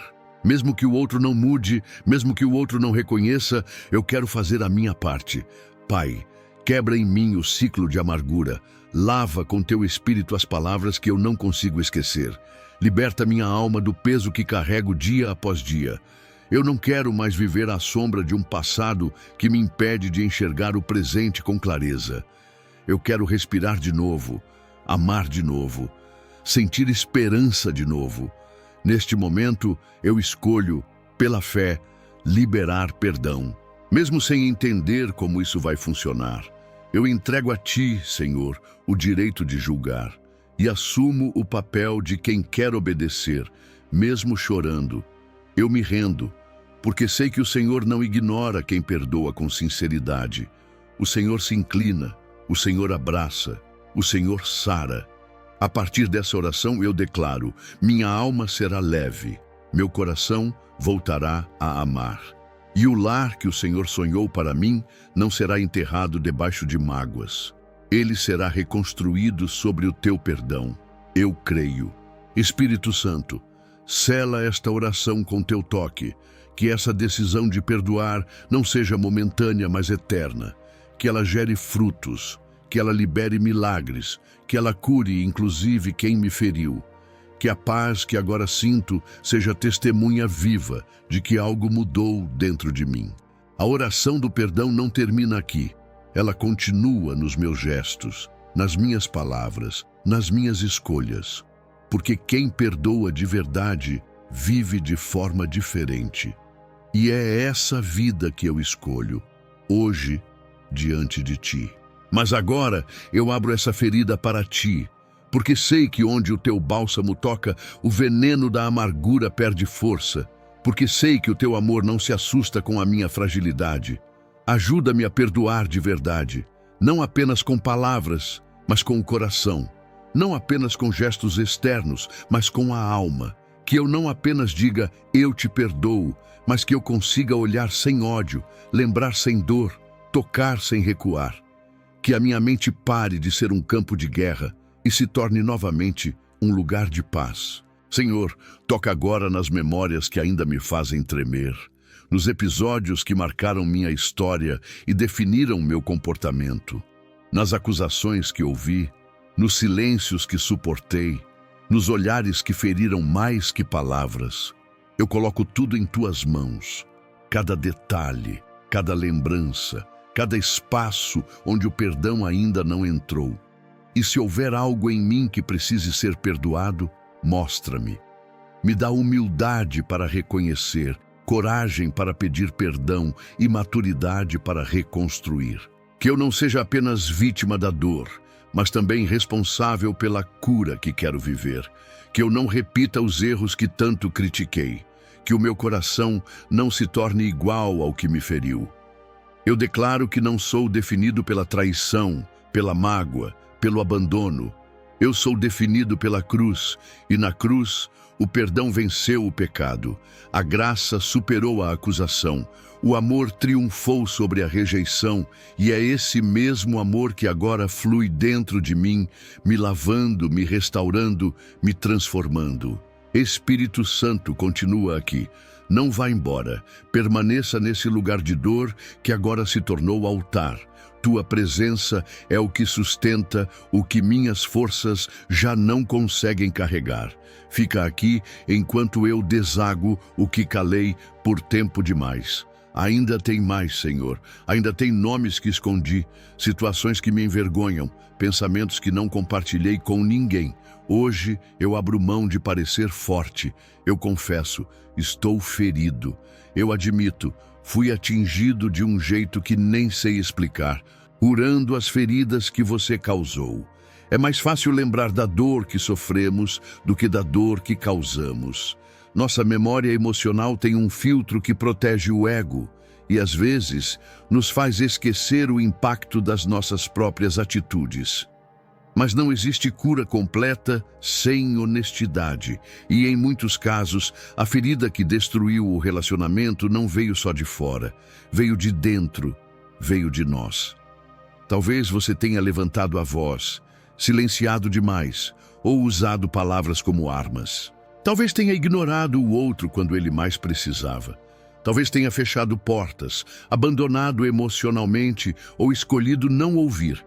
Mesmo que o outro não mude, mesmo que o outro não reconheça, eu quero fazer a minha parte. Pai, quebra em mim o ciclo de amargura. Lava com teu espírito as palavras que eu não consigo esquecer. Liberta minha alma do peso que carrego dia após dia. Eu não quero mais viver à sombra de um passado que me impede de enxergar o presente com clareza. Eu quero respirar de novo, amar de novo, sentir esperança de novo. Neste momento, eu escolho, pela fé, liberar perdão. Mesmo sem entender como isso vai funcionar, eu entrego a Ti, Senhor, o direito de julgar e assumo o papel de quem quer obedecer, mesmo chorando. Eu me rendo, porque sei que o Senhor não ignora quem perdoa com sinceridade. O Senhor se inclina, o Senhor abraça, o Senhor sara. A partir dessa oração eu declaro: minha alma será leve, meu coração voltará a amar. E o lar que o Senhor sonhou para mim não será enterrado debaixo de mágoas. Ele será reconstruído sobre o teu perdão. Eu creio. Espírito Santo, sela esta oração com teu toque, que essa decisão de perdoar não seja momentânea, mas eterna, que ela gere frutos, que ela libere milagres, que ela cure inclusive quem me feriu. Que a paz que agora sinto seja testemunha viva de que algo mudou dentro de mim. A oração do perdão não termina aqui. Ela continua nos meus gestos, nas minhas palavras, nas minhas escolhas. Porque quem perdoa de verdade vive de forma diferente. E é essa vida que eu escolho, hoje, diante de Ti. Mas agora eu abro essa ferida para Ti, porque sei que onde o Teu bálsamo toca, o veneno da amargura perde força, porque sei que o Teu amor não se assusta com a minha fragilidade. Ajuda-me a perdoar de verdade, não apenas com palavras, mas com o coração. Não apenas com gestos externos, mas com a alma. Que eu não apenas diga, eu te perdoo, mas que eu consiga olhar sem ódio, lembrar sem dor, tocar sem recuar. Que a minha mente pare de ser um campo de guerra e se torne novamente um lugar de paz. Senhor, toca agora nas memórias que ainda me fazem tremer, nos episódios que marcaram minha história e definiram meu comportamento, nas acusações que ouvi, nos silêncios que suportei, nos olhares que feriram mais que palavras. Eu coloco tudo em Tuas mãos, cada detalhe, cada lembrança, cada espaço onde o perdão ainda não entrou. E se houver algo em mim que precise ser perdoado, mostra-me. Me dá humildade para reconhecer, coragem para pedir perdão e maturidade para reconstruir. Que eu não seja apenas vítima da dor, mas também responsável pela cura que quero viver. Que eu não repita os erros que tanto critiquei. Que o meu coração não se torne igual ao que me feriu. Eu declaro que não sou definido pela traição, pela mágoa, pelo abandono. Eu sou definido pela cruz, e na cruz o perdão venceu o pecado. A graça superou a acusação. O amor triunfou sobre a rejeição, e é esse mesmo amor que agora flui dentro de mim, me lavando, me restaurando, me transformando. Espírito Santo continua aqui. Não vá embora. Permaneça nesse lugar de dor que agora se tornou altar. Tua presença é o que sustenta o que minhas forças já não conseguem carregar. Fica aqui enquanto eu desago o que calei por tempo demais. Ainda tem mais, Senhor. Ainda tem nomes que escondi, situações que me envergonham, pensamentos que não compartilhei com ninguém. Hoje eu abro mão de parecer forte. Eu confesso, estou ferido. Eu admito, fui atingido de um jeito que nem sei explicar, curando as feridas que você causou. É mais fácil lembrar da dor que sofremos do que da dor que causamos. Nossa memória emocional tem um filtro que protege o ego e, às vezes, nos faz esquecer o impacto das nossas próprias atitudes. Mas não existe cura completa sem honestidade. E, em muitos casos, a ferida que destruiu o relacionamento não veio só de fora, veio de dentro, veio de nós. Talvez você tenha levantado a voz, silenciado demais ou usado palavras como armas. Talvez tenha ignorado o outro quando ele mais precisava. Talvez tenha fechado portas, abandonado emocionalmente ou escolhido não ouvir.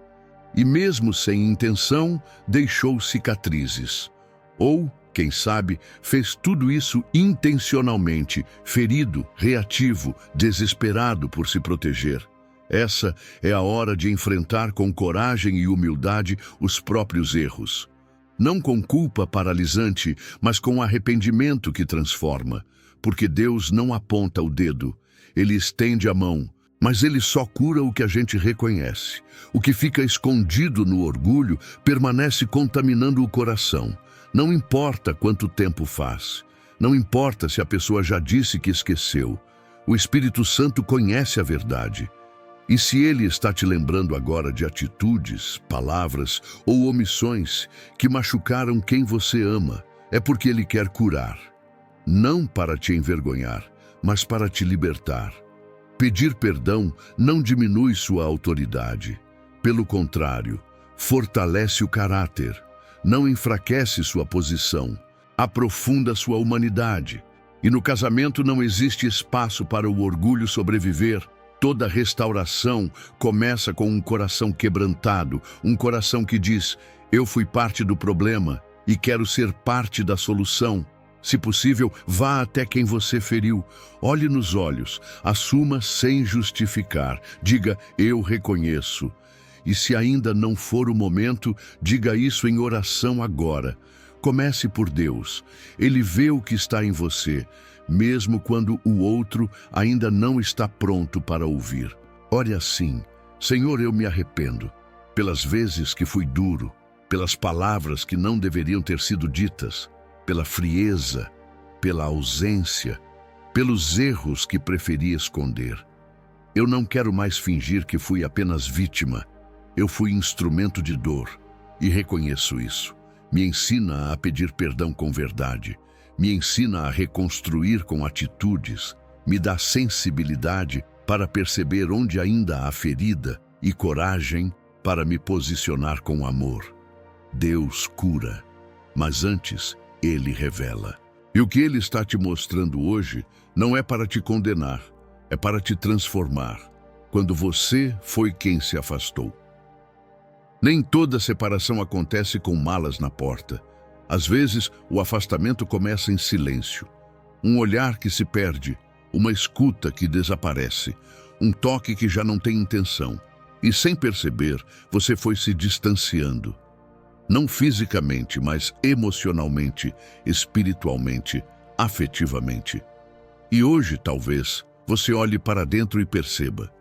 E mesmo sem intenção, deixou cicatrizes. Ou, quem sabe, fez tudo isso intencionalmente, ferido, reativo, desesperado por se proteger. Essa é a hora de enfrentar com coragem e humildade os próprios erros. Não com culpa paralisante, mas com arrependimento que transforma. Porque Deus não aponta o dedo, Ele estende a mão, mas Ele só cura o que a gente reconhece. O que fica escondido no orgulho permanece contaminando o coração. Não importa quanto tempo faz, não importa se a pessoa já disse que esqueceu. O Espírito Santo conhece a verdade. E se Ele está te lembrando agora de atitudes, palavras ou omissões que machucaram quem você ama, é porque Ele quer curar. Não para te envergonhar, mas para te libertar. Pedir perdão não diminui sua autoridade. Pelo contrário, fortalece o caráter, não enfraquece sua posição, aprofunda sua humanidade. E no casamento não existe espaço para o orgulho sobreviver. Toda restauração começa com um coração quebrantado, um coração que diz: eu fui parte do problema e quero ser parte da solução. Se possível, vá até quem você feriu. Olhe nos olhos, assuma sem justificar. Diga: eu reconheço. E se ainda não for o momento, diga isso em oração agora. Comece por Deus. Ele vê o que está em você, mesmo quando o outro ainda não está pronto para ouvir. Ore assim: Senhor, eu me arrependo pelas vezes que fui duro, pelas palavras que não deveriam ter sido ditas, pela frieza, pela ausência, pelos erros que preferi esconder. Eu não quero mais fingir que fui apenas vítima. Eu fui instrumento de dor e reconheço isso. Me ensina a pedir perdão com verdade. Me ensina a reconstruir com atitudes. Me dá sensibilidade para perceber onde ainda há ferida e coragem para me posicionar com amor. Deus cura, mas antes Ele revela. E o que Ele está te mostrando hoje não é para te condenar, é para te transformar, quando você foi quem se afastou. Nem toda separação acontece com malas na porta. Às vezes, o afastamento começa em silêncio. Um olhar que se perde, uma escuta que desaparece, um toque que já não tem intenção. E sem perceber, você foi se distanciando. Não fisicamente, mas emocionalmente, espiritualmente, afetivamente. E hoje, talvez, você olhe para dentro e perceba: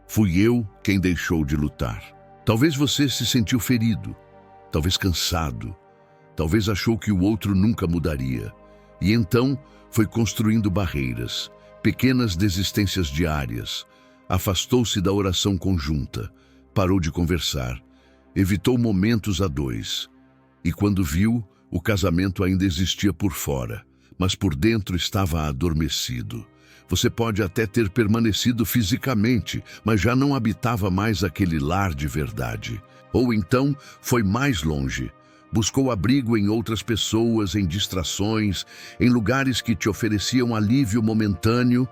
fui eu quem deixou de lutar. Talvez você se sentiu ferido, talvez cansado, talvez achou que o outro nunca mudaria. E então foi construindo barreiras, pequenas desistências diárias, afastou-se da oração conjunta, parou de conversar, evitou momentos a dois. E quando viu, o casamento ainda existia por fora, mas por dentro estava adormecido. Você pode até ter permanecido fisicamente, mas já não habitava mais aquele lar de verdade. Ou então foi mais longe. Buscou abrigo em outras pessoas, em distrações, em lugares que te ofereciam alívio momentâneo,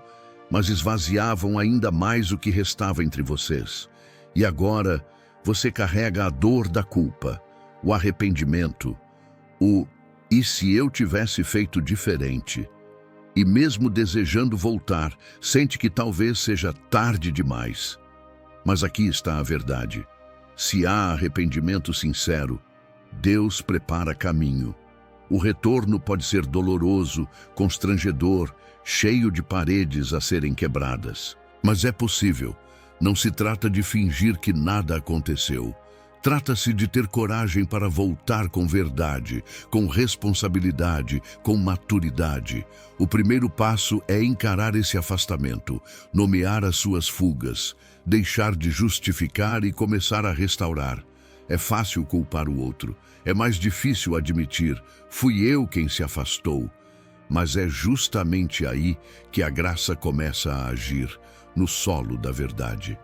mas esvaziavam ainda mais o que restava entre vocês. E agora você carrega a dor da culpa, o arrependimento, o "e se eu tivesse feito diferente?" E mesmo desejando voltar, sente que talvez seja tarde demais. Mas aqui está a verdade. Se há arrependimento sincero, Deus prepara caminho. O retorno pode ser doloroso, constrangedor, cheio de paredes a serem quebradas. Mas é possível. Não se trata de fingir que nada aconteceu. Trata-se de ter coragem para voltar com verdade, com responsabilidade, com maturidade. O primeiro passo é encarar esse afastamento, nomear as suas fugas, deixar de justificar e começar a restaurar. É fácil culpar o outro, é mais difícil admitir: fui eu quem se afastou. Mas é justamente aí que a graça começa a agir, no solo da verdade.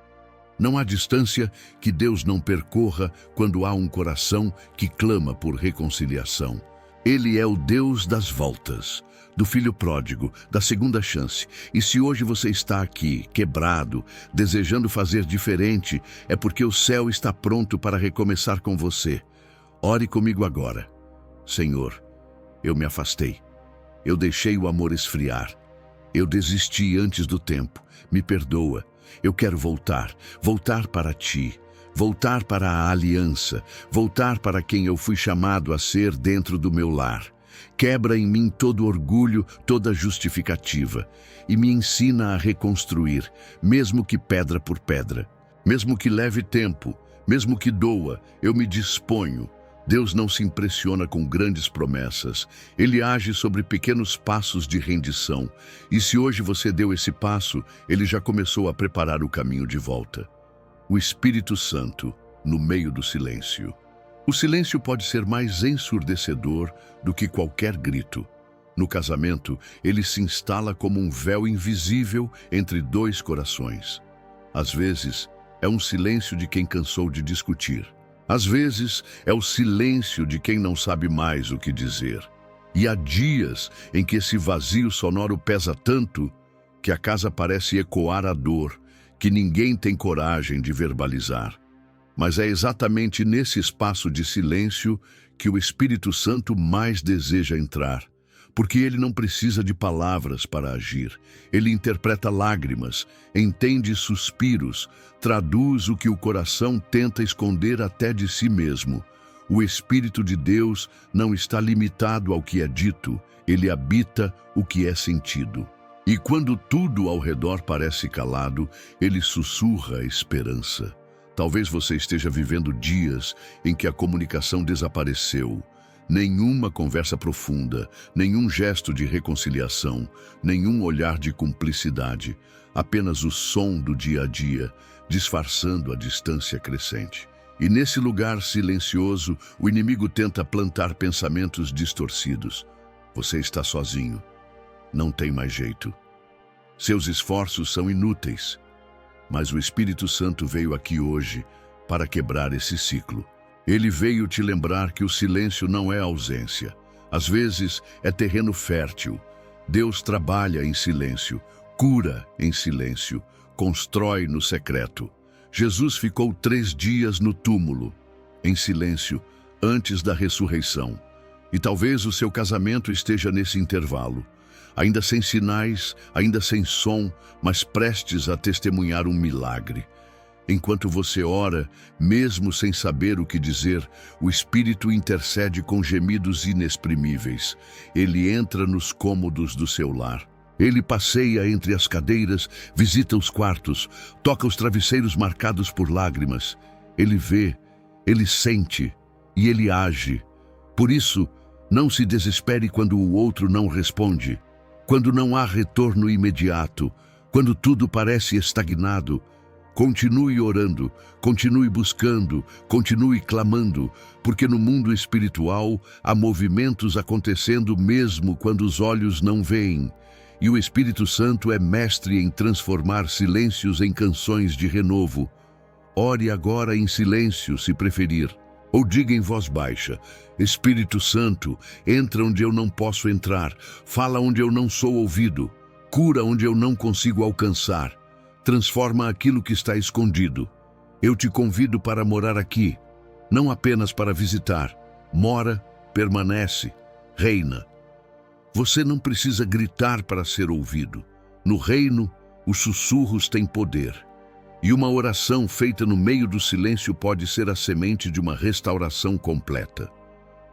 Não há distância que Deus não percorra quando há um coração que clama por reconciliação. Ele é o Deus das voltas, do filho pródigo, da segunda chance. E se hoje você está aqui, quebrado, desejando fazer diferente, é porque o céu está pronto para recomeçar com você. Ore comigo agora. Senhor, eu me afastei. Eu deixei o amor esfriar. Eu desisti antes do tempo. Me perdoa. Eu quero voltar para ti, voltar para a aliança, voltar para quem eu fui chamado a ser dentro do meu lar. Quebra em mim todo orgulho, toda justificativa, e me ensina a reconstruir, mesmo que pedra por pedra. Mesmo que leve tempo, mesmo que doa, eu me disponho. Deus não se impressiona com grandes promessas. Ele age sobre pequenos passos de rendição. E se hoje você deu esse passo, ele já começou a preparar o caminho de volta. O Espírito Santo, no meio do silêncio. O silêncio pode ser mais ensurdecedor do que qualquer grito. No casamento, ele se instala como um véu invisível entre dois corações. Às vezes, é um silêncio de quem cansou de discutir. Às vezes, é o silêncio de quem não sabe mais o que dizer. E há dias em que esse vazio sonoro pesa tanto que a casa parece ecoar a dor que ninguém tem coragem de verbalizar. Mas é exatamente nesse espaço de silêncio que o Espírito Santo mais deseja entrar. Porque ele não precisa de palavras para agir. Ele interpreta lágrimas, entende suspiros, traduz o que o coração tenta esconder até de si mesmo. O Espírito de Deus não está limitado ao que é dito, ele habita o que é sentido. E quando tudo ao redor parece calado, ele sussurra a esperança. Talvez você esteja vivendo dias em que a comunicação desapareceu. Nenhuma conversa profunda, nenhum gesto de reconciliação, nenhum olhar de cumplicidade, apenas o som do dia a dia, disfarçando a distância crescente. E nesse lugar silencioso, o inimigo tenta plantar pensamentos distorcidos. Você está sozinho. Não tem mais jeito. Seus esforços são inúteis. Mas o Espírito Santo veio aqui hoje para quebrar esse ciclo. Ele veio te lembrar que o silêncio não é ausência. Às vezes é terreno fértil. Deus trabalha em silêncio, cura em silêncio, constrói no secreto. Jesus ficou 3 dias no túmulo, em silêncio, antes da ressurreição. E talvez o seu casamento esteja nesse intervalo. Ainda sem sinais, ainda sem som, mas prestes a testemunhar um milagre. Enquanto você ora, mesmo sem saber o que dizer, o Espírito intercede com gemidos inexprimíveis. Ele entra nos cômodos do seu lar. Ele passeia entre as cadeiras, visita os quartos, toca os travesseiros marcados por lágrimas. Ele vê, ele sente e ele age. Por isso, não se desespere quando o outro não responde, quando não há retorno imediato, quando tudo parece estagnado. Continue orando, continue buscando, continue clamando, porque no mundo espiritual há movimentos acontecendo mesmo quando os olhos não veem. E o Espírito Santo é mestre em transformar silêncios em canções de renovo. Ore agora em silêncio, se preferir, ou diga em voz baixa: Espírito Santo, entra onde eu não posso entrar, fala onde eu não sou ouvido, cura onde eu não consigo alcançar. Transforma aquilo que está escondido. Eu te convido para morar aqui, não apenas para visitar. Mora, permanece, reina. Você não precisa gritar para ser ouvido. No reino, os sussurros têm poder. E uma oração feita no meio do silêncio pode ser a semente de uma restauração completa.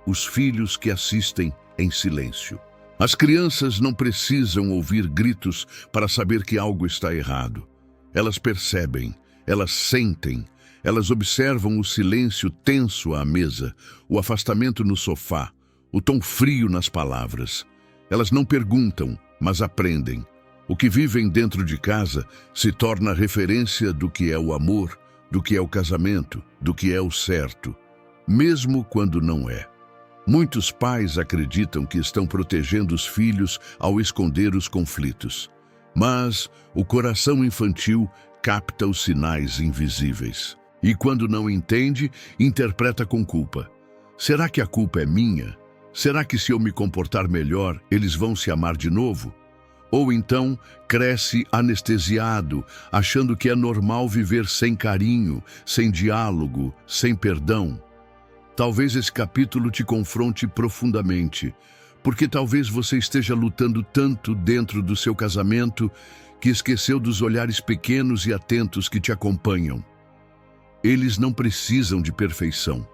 Os filhos que assistem em silêncio. As crianças não precisam ouvir gritos para saber que algo está errado. Elas percebem, elas sentem, elas observam o silêncio tenso à mesa, o afastamento no sofá, o tom frio nas palavras. Elas não perguntam, mas aprendem. O que vivem dentro de casa se torna referência do que é o amor, do que é o casamento, do que é o certo, mesmo quando não é. Muitos pais acreditam que estão protegendo os filhos ao esconder os conflitos. Mas o coração infantil capta os sinais invisíveis. E quando não entende, interpreta com culpa. Será que a culpa é minha? Será que se eu me comportar melhor, eles vão se amar de novo? Ou então cresce anestesiado, achando que é normal viver sem carinho, sem diálogo, sem perdão. Talvez esse capítulo te confronte profundamente, porque talvez você esteja lutando tanto dentro do seu casamento que esqueceu dos olhares pequenos e atentos que te acompanham. Eles não precisam de perfeição.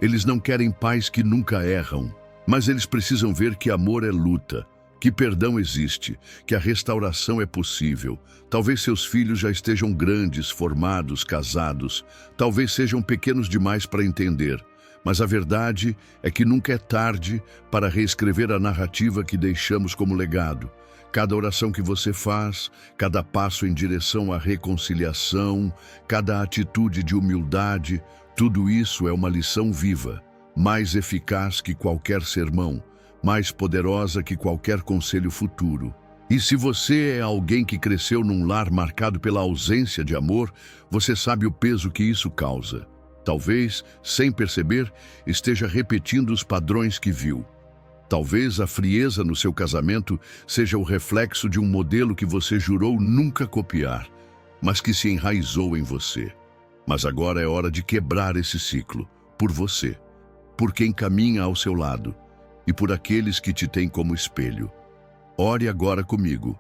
Eles não querem pais que nunca erram, mas eles precisam ver que amor é luta, que perdão existe, que a restauração é possível. Talvez seus filhos já estejam grandes, formados, casados. Talvez sejam pequenos demais para entender. Mas a verdade é que nunca é tarde para reescrever a narrativa que deixamos como legado. Cada oração que você faz, cada passo em direção à reconciliação, cada atitude de humildade, tudo isso é uma lição viva, mais eficaz que qualquer sermão, mais poderosa que qualquer conselho futuro. E se você é alguém que cresceu num lar marcado pela ausência de amor, você sabe o peso que isso causa. Talvez, sem perceber, esteja repetindo os padrões que viu. Talvez a frieza no seu casamento seja o reflexo de um modelo que você jurou nunca copiar, mas que se enraizou em você. Mas agora é hora de quebrar esse ciclo, por você, por quem caminha ao seu lado e por aqueles que te têm como espelho. Ore agora comigo.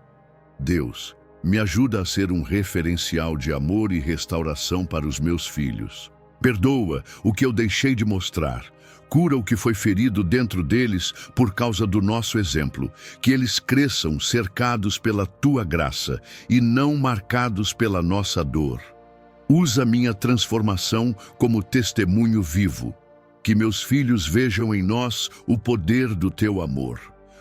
Deus, me ajuda a ser um referencial de amor e restauração para os meus filhos. Perdoa o que eu deixei de mostrar. Cura o que foi ferido dentro deles por causa do nosso exemplo. Que eles cresçam cercados pela tua graça e não marcados pela nossa dor. Usa minha transformação como testemunho vivo. Que meus filhos vejam em nós o poder do teu amor.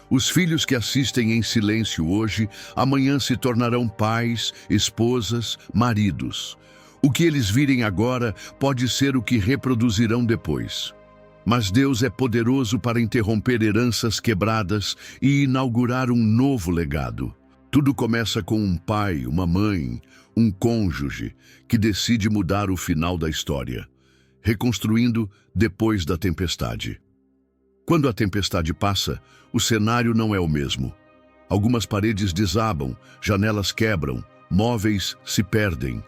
Os filhos que assistem em silêncio hoje, amanhã se tornarão pais, esposas, maridos. O que eles virem agora pode ser o que reproduzirão depois. Mas Deus é poderoso para interromper heranças quebradas e inaugurar um novo legado. Tudo começa com um pai, uma mãe, um cônjuge que decide mudar o final da história, reconstruindo depois da tempestade. Quando a tempestade passa, o cenário não é o mesmo. Algumas paredes desabam, janelas quebram, móveis se perdem.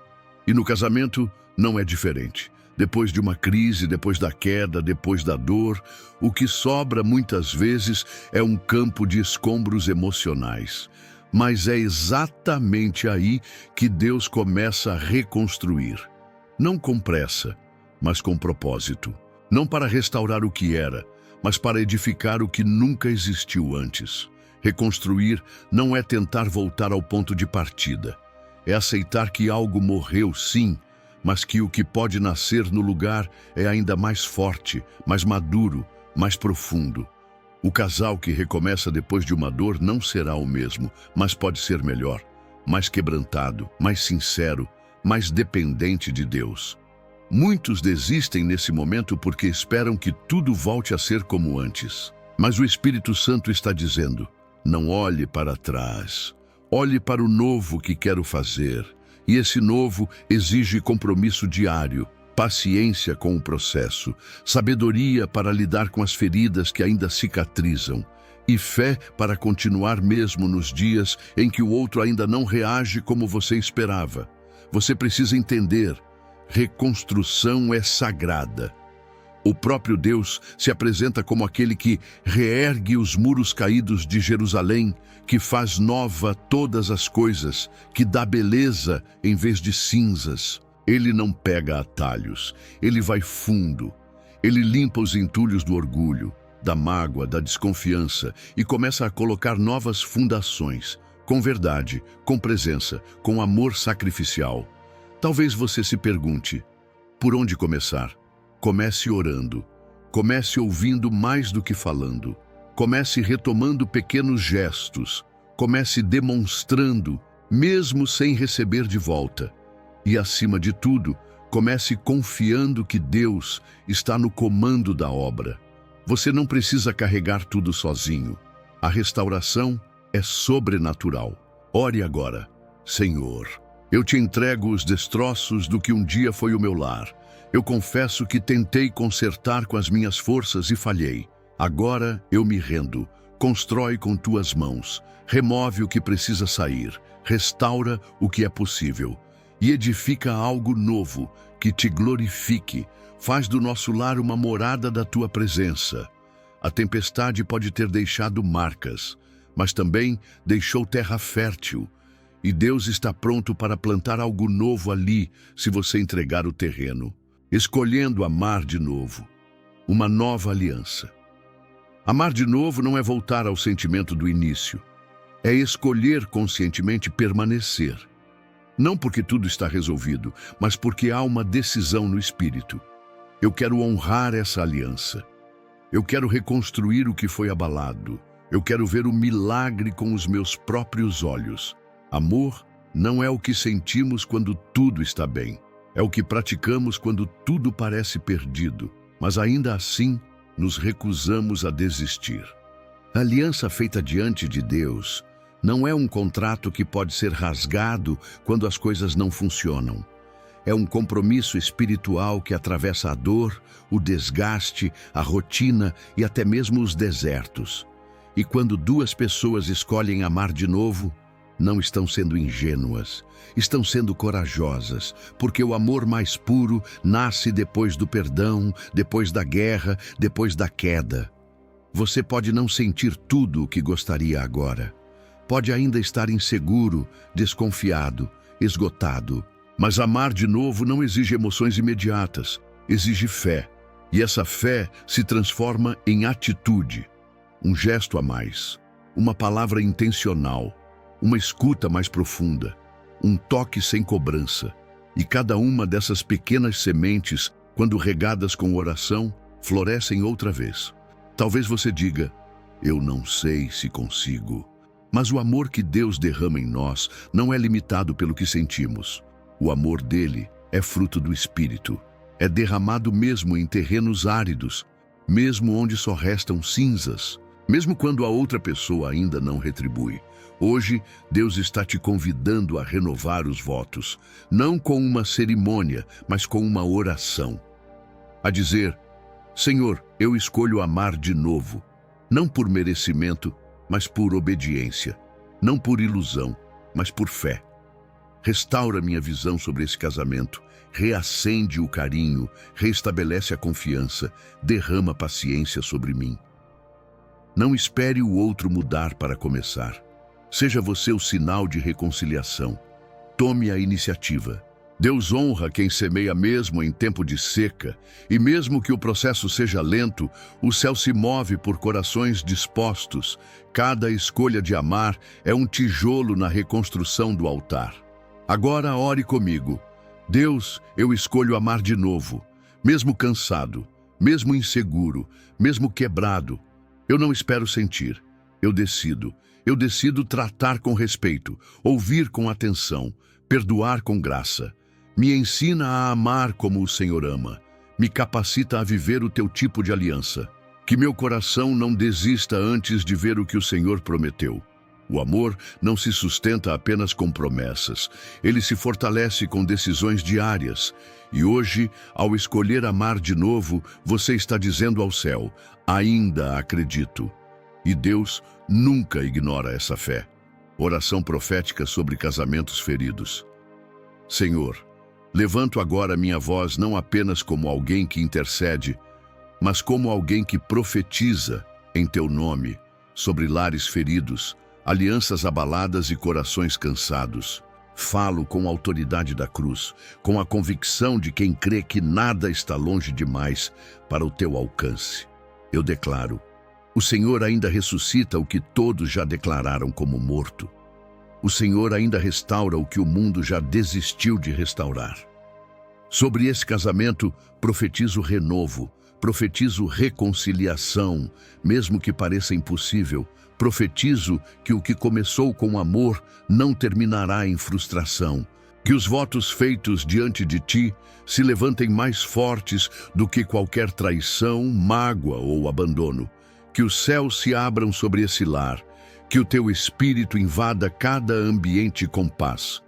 E no casamento não é diferente. Depois de uma crise, depois da queda, depois da dor, o que sobra muitas vezes é um campo de escombros emocionais. Mas é exatamente aí que Deus começa a reconstruir. Não com pressa, mas com propósito. Não para restaurar o que era, mas para edificar o que nunca existiu antes. Reconstruir não é tentar voltar ao ponto de partida. É aceitar que algo morreu, sim, mas que o que pode nascer no lugar é ainda mais forte, mais maduro, mais profundo. O casal que recomeça depois de uma dor não será o mesmo, mas pode ser melhor, mais quebrantado, mais sincero, mais dependente de Deus. Muitos desistem nesse momento porque esperam que tudo volte a ser como antes. Mas o Espírito Santo está dizendo: não olhe para trás, olhe para o novo que quero fazer. E esse novo exige compromisso diário, paciência com o processo, sabedoria para lidar com as feridas que ainda cicatrizam e fé para continuar mesmo nos dias em que o outro ainda não reage como você esperava. Você precisa entender: reconstrução é sagrada. O próprio Deus se apresenta como aquele que reergue os muros caídos de Jerusalém, que faz nova todas as coisas, que dá beleza em vez de cinzas. Ele não pega atalhos, ele vai fundo. Ele limpa os entulhos do orgulho, da mágoa, da desconfiança e começa a colocar novas fundações, com verdade, com presença, com amor sacrificial. Talvez você se pergunte: por onde começar? Comece orando. Comece ouvindo mais do que falando. Comece retomando pequenos gestos. Comece demonstrando, mesmo sem receber de volta. E, acima de tudo, comece confiando que Deus está no comando da obra. Você não precisa carregar tudo sozinho. A restauração é sobrenatural. Ore agora: Senhor, Eu te entrego os destroços do que um dia foi o meu lar. Eu confesso que tentei consertar com as minhas forças e falhei. Agora eu me rendo. Constrói com tuas mãos. Remove o que precisa sair. Restaura o que é possível. E edifica algo novo que te glorifique. Faz do nosso lar uma morada da tua presença. A tempestade pode ter deixado marcas, mas também deixou terra fértil. E Deus está pronto para plantar algo novo ali, se você entregar o terreno, escolhendo amar de novo, uma nova aliança. Amar de novo não é voltar ao sentimento do início, é escolher conscientemente permanecer. Não porque tudo está resolvido, mas porque há uma decisão no espírito. Eu quero honrar essa aliança. Eu quero reconstruir o que foi abalado. Eu quero ver o milagre com os meus próprios olhos. Amor não é o que sentimos quando tudo está bem. É o que praticamos quando tudo parece perdido. Mas ainda assim, nos recusamos a desistir. A aliança feita diante de Deus não é um contrato que pode ser rasgado quando as coisas não funcionam. É um compromisso espiritual que atravessa a dor, o desgaste, a rotina e até mesmo os desertos. E quando duas pessoas escolhem amar de novo, não estão sendo ingênuas, estão sendo corajosas, porque o amor mais puro nasce depois do perdão, depois da guerra, depois da queda. Você pode não sentir tudo o que gostaria agora. Pode ainda estar inseguro, desconfiado, esgotado. Mas amar de novo não exige emoções imediatas, exige fé. E essa fé se transforma em atitude, um gesto a mais, uma palavra intencional, uma escuta mais profunda, um toque sem cobrança. E cada uma dessas pequenas sementes, quando regadas com oração, florescem outra vez. Talvez você diga, eu não sei se consigo. Mas o amor que Deus derrama em nós não é limitado pelo que sentimos. O amor dele é fruto do Espírito. É derramado mesmo em terrenos áridos, mesmo onde só restam cinzas, mesmo quando a outra pessoa ainda não retribui. Hoje, Deus está te convidando a renovar os votos, não com uma cerimônia, mas com uma oração. A dizer, Senhor, eu escolho amar de novo, não por merecimento, mas por obediência, não por ilusão, mas por fé. Restaura minha visão sobre esse casamento, reacende o carinho, restabelece a confiança, derrama paciência sobre mim. Não espere o outro mudar para começar. Seja você o sinal de reconciliação. Tome a iniciativa. Deus honra quem semeia mesmo em tempo de seca, e mesmo que o processo seja lento, o céu se move por corações dispostos. Cada escolha de amar é um tijolo na reconstrução do altar. Agora ore comigo. Deus, eu escolho amar de novo, mesmo cansado, mesmo inseguro, mesmo quebrado. Eu não espero sentir, eu decido. Eu decido tratar com respeito, ouvir com atenção, perdoar com graça. Me ensina a amar como o Senhor ama. Me capacita a viver o teu tipo de aliança. Que meu coração não desista antes de ver o que o Senhor prometeu. O amor não se sustenta apenas com promessas. Ele se fortalece com decisões diárias. E hoje, ao escolher amar de novo, você está dizendo ao céu, ainda acredito. E Deus nunca ignora essa fé. Oração profética sobre casamentos feridos. Senhor, levanto agora minha voz não apenas como alguém que intercede, mas como alguém que profetiza em teu nome sobre lares feridos, alianças abaladas e corações cansados. Falo com a autoridade da cruz, com a convicção de quem crê que nada está longe demais para o teu alcance. Eu declaro, o Senhor ainda ressuscita o que todos já declararam como morto. O Senhor ainda restaura o que o mundo já desistiu de restaurar. Sobre esse casamento, profetizo renovo, profetizo reconciliação, mesmo que pareça impossível. Profetizo que o que começou com amor não terminará em frustração. Que os votos feitos diante de ti se levantem mais fortes do que qualquer traição, mágoa ou abandono. Que os céus se abram sobre esse lar, que o teu espírito invada cada ambiente com paz,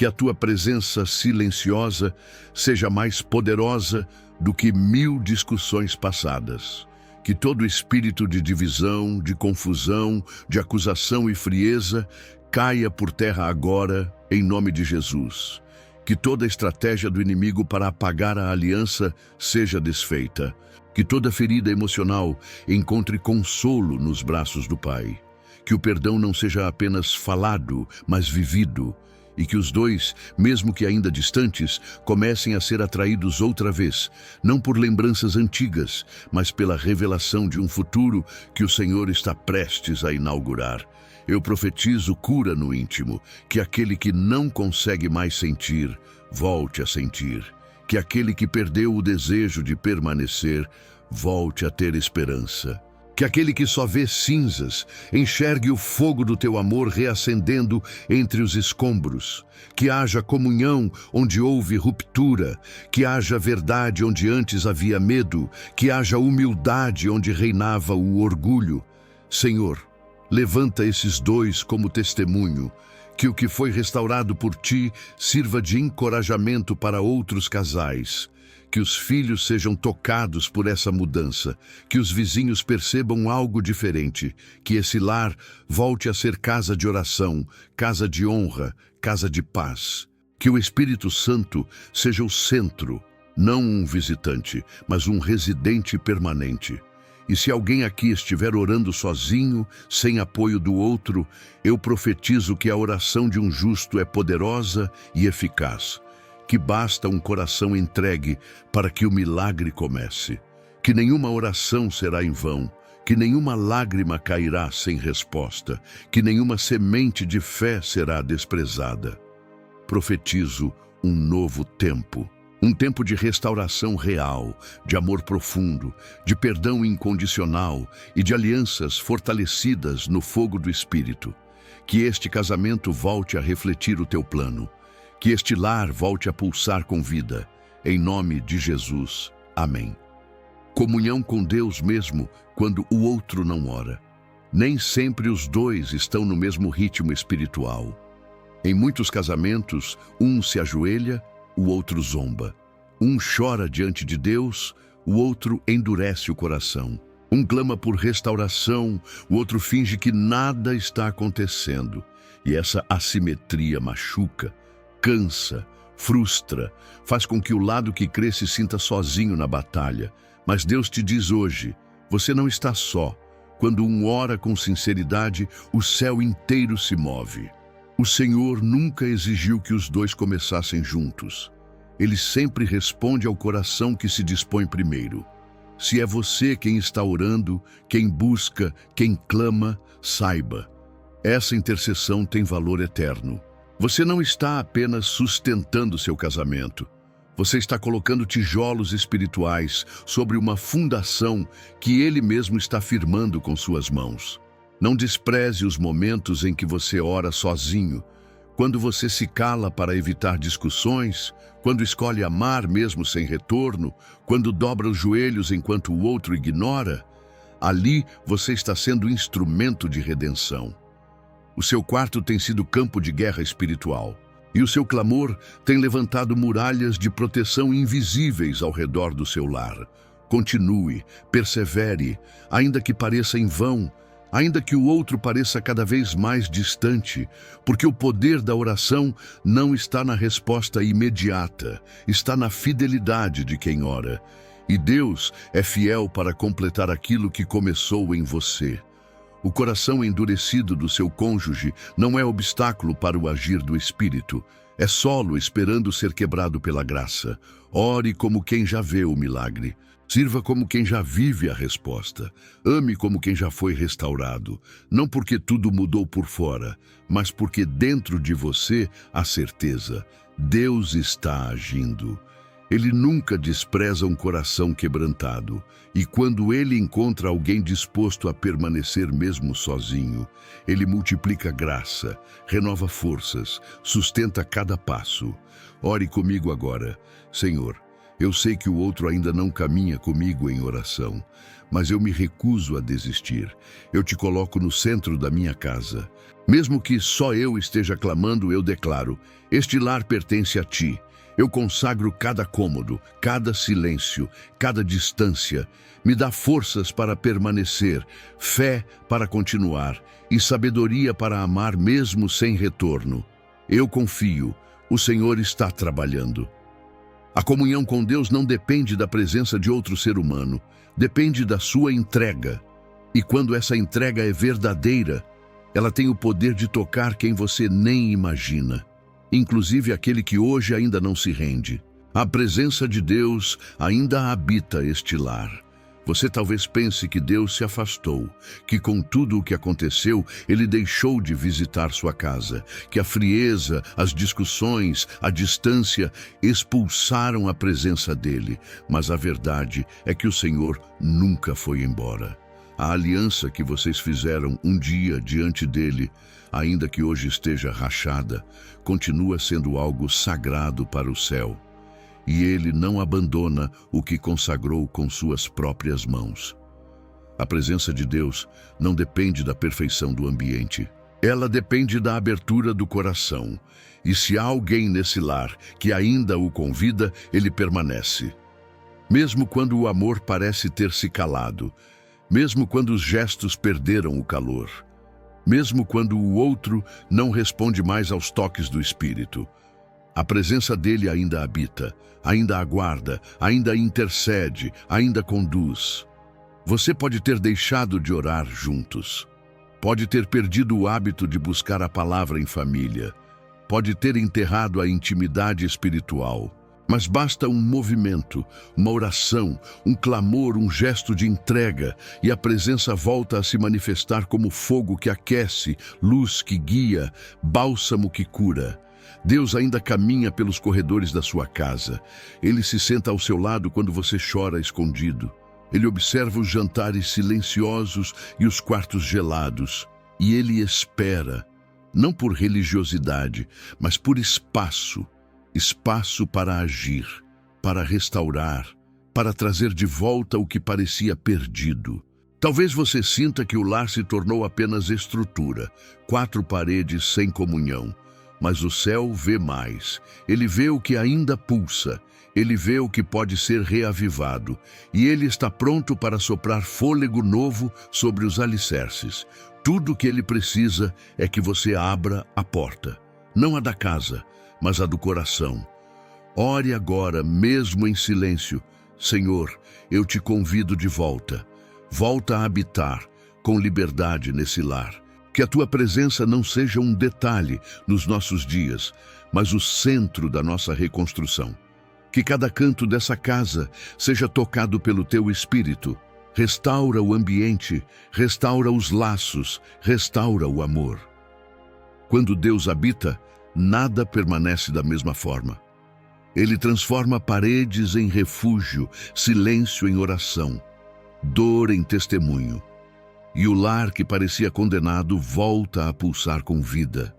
Que a tua presença silenciosa seja mais poderosa do que 1000 discussões passadas. Que todo espírito de divisão, de confusão, de acusação e frieza caia por terra agora, em nome de Jesus. Que toda estratégia do inimigo para apagar a aliança seja desfeita. Que toda ferida emocional encontre consolo nos braços do Pai. Que o perdão não seja apenas falado, mas vivido. E que os dois, mesmo que ainda distantes, comecem a ser atraídos outra vez, não por lembranças antigas, mas pela revelação de um futuro que o Senhor está prestes a inaugurar. Eu profetizo cura no íntimo, que aquele que não consegue mais sentir, volte a sentir. Que aquele que perdeu o desejo de permanecer, volte a ter esperança. Que aquele que só vê cinzas, enxergue o fogo do teu amor reacendendo entre os escombros. Que haja comunhão onde houve ruptura. Que haja verdade onde antes havia medo. Que haja humildade onde reinava o orgulho. Senhor, levanta esses dois como testemunho. Que o que foi restaurado por ti sirva de encorajamento para outros casais. Que os filhos sejam tocados por essa mudança, que os vizinhos percebam algo diferente, que esse lar volte a ser casa de oração, casa de honra, casa de paz. Que o Espírito Santo seja o centro, não um visitante, mas um residente permanente. E se alguém aqui estiver orando sozinho, sem apoio do outro, eu profetizo que a oração de um justo é poderosa e eficaz. Que basta um coração entregue para que o milagre comece. Que nenhuma oração será em vão, que nenhuma lágrima cairá sem resposta, que nenhuma semente de fé será desprezada. Profetizo um novo tempo, um tempo de restauração real, de amor profundo, de perdão incondicional e de alianças fortalecidas no fogo do Espírito. Que este casamento volte a refletir o teu plano. Que este lar volte a pulsar com vida, em nome de Jesus. Amém. Comunhão com Deus mesmo quando o outro não ora. Nem sempre os dois estão no mesmo ritmo espiritual. Em muitos casamentos, um se ajoelha, o outro zomba. Um chora diante de Deus, o outro endurece o coração. Um clama por restauração, o outro finge que nada está acontecendo. E essa assimetria machuca, cansa, frustra, faz com que o lado que crê se sinta sozinho na batalha. Mas Deus te diz hoje, você não está só. Quando um ora com sinceridade, o céu inteiro se move. O Senhor nunca exigiu que os dois começassem juntos. Ele sempre responde ao coração que se dispõe primeiro. Se é você quem está orando, quem busca, quem clama, saiba, essa intercessão tem valor eterno. Você não está apenas sustentando seu casamento. Você está colocando tijolos espirituais sobre uma fundação que Ele mesmo está firmando com suas mãos. Não despreze os momentos em que você ora sozinho, quando você se cala para evitar discussões, quando escolhe amar mesmo sem retorno, quando dobra os joelhos enquanto o outro ignora. Ali você está sendo instrumento de redenção. O seu quarto tem sido campo de guerra espiritual, e o seu clamor tem levantado muralhas de proteção invisíveis ao redor do seu lar. Continue, persevere, ainda que pareça em vão, ainda que o outro pareça cada vez mais distante, porque o poder da oração não está na resposta imediata, está na fidelidade de quem ora. E Deus é fiel para completar aquilo que começou em você. O coração endurecido do seu cônjuge não é obstáculo para o agir do Espírito, é solo esperando ser quebrado pela graça. Ore como quem já vê o milagre. Sirva como quem já vive a resposta. Ame como quem já foi restaurado. Não porque tudo mudou por fora, mas porque dentro de você há certeza. Deus está agindo. Ele nunca despreza um coração quebrantado. E quando ele encontra alguém disposto a permanecer mesmo sozinho, ele multiplica graça, renova forças, sustenta cada passo. Ore comigo agora. Senhor, Eu sei que o outro ainda não caminha comigo em oração, mas eu me recuso a desistir. Eu te coloco no centro da minha casa. Mesmo que só eu esteja clamando, eu declaro: este lar pertence a ti. Eu consagro cada cômodo, cada silêncio, cada distância. Me dá forças para permanecer, fé para continuar e sabedoria para amar mesmo sem retorno. Eu confio, o Senhor está trabalhando. A comunhão com Deus não depende da presença de outro ser humano, depende da sua entrega. E quando essa entrega é verdadeira, ela tem o poder de tocar quem você nem imagina, inclusive aquele que hoje ainda não se rende. A presença de Deus ainda habita este lar. Você talvez pense que Deus se afastou, que com tudo o que aconteceu, Ele deixou de visitar sua casa, que a frieza, as discussões, a distância expulsaram a presença dEle. Mas a verdade é que o Senhor nunca foi embora. A aliança que vocês fizeram um dia diante dEle, ainda que hoje esteja rachada, continua sendo algo sagrado para o céu. E Ele não abandona o que consagrou com suas próprias mãos. A presença de Deus não depende da perfeição do ambiente. Ela depende da abertura do coração. E se há alguém nesse lar que ainda o convida, ele permanece. Mesmo quando o amor parece ter se calado, mesmo quando os gestos perderam o calor, mesmo quando o outro não responde mais aos toques do Espírito, a presença dele ainda habita, ainda aguarda, ainda intercede, ainda conduz. Você pode ter deixado de orar juntos. Pode ter perdido o hábito de buscar a palavra em família. Pode ter enterrado a intimidade espiritual. Mas basta um movimento, uma oração, um clamor, um gesto de entrega, e a presença volta a se manifestar como fogo que aquece, luz que guia, bálsamo que cura. Deus ainda caminha pelos corredores da sua casa. Ele se senta ao seu lado quando você chora escondido. Ele observa os jantares silenciosos e os quartos gelados. E ele espera, não por religiosidade, mas por espaço. Espaço para agir, para restaurar, para trazer de volta o que parecia perdido. Talvez você sinta que o lar se tornou apenas estrutura, 4 paredes sem comunhão. Mas o céu vê mais. Ele vê o que ainda pulsa. Ele vê o que pode ser reavivado. E ele está pronto para soprar fôlego novo sobre os alicerces. Tudo o que ele precisa é que você abra a porta. Não a da casa, mas a do coração. Ore agora, mesmo em silêncio. Senhor, eu te convido de volta. Volta a habitar com liberdade nesse lar. Que a tua presença não seja um detalhe nos nossos dias, mas o centro da nossa reconstrução. Que cada canto dessa casa seja tocado pelo teu Espírito. Restaura o ambiente, restaura os laços, restaura o amor. Quando Deus habita, nada permanece da mesma forma. Ele transforma paredes em refúgio, silêncio em oração, dor em testemunho. E o lar que parecia condenado volta a pulsar com vida.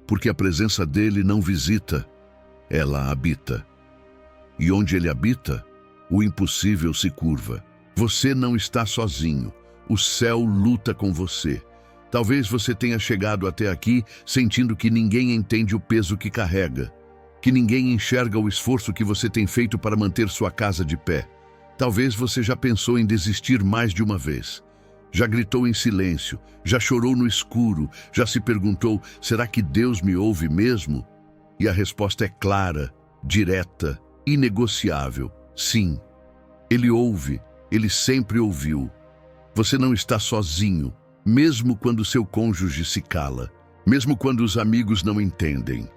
Porque a presença dele não visita, ela habita. E onde ele habita, o impossível se curva. Você não está sozinho, o céu luta com você. Talvez você tenha chegado até aqui sentindo que ninguém entende o peso que carrega, que ninguém enxerga o esforço que você tem feito para manter sua casa de pé. Talvez você já pensou em desistir mais de uma vez. Já gritou em silêncio, já chorou no escuro, já se perguntou: será que Deus me ouve mesmo? E a resposta é clara, direta, inegociável: sim. Ele ouve, ele sempre ouviu. Você não está sozinho, mesmo quando seu cônjuge se cala, mesmo quando os amigos não entendem,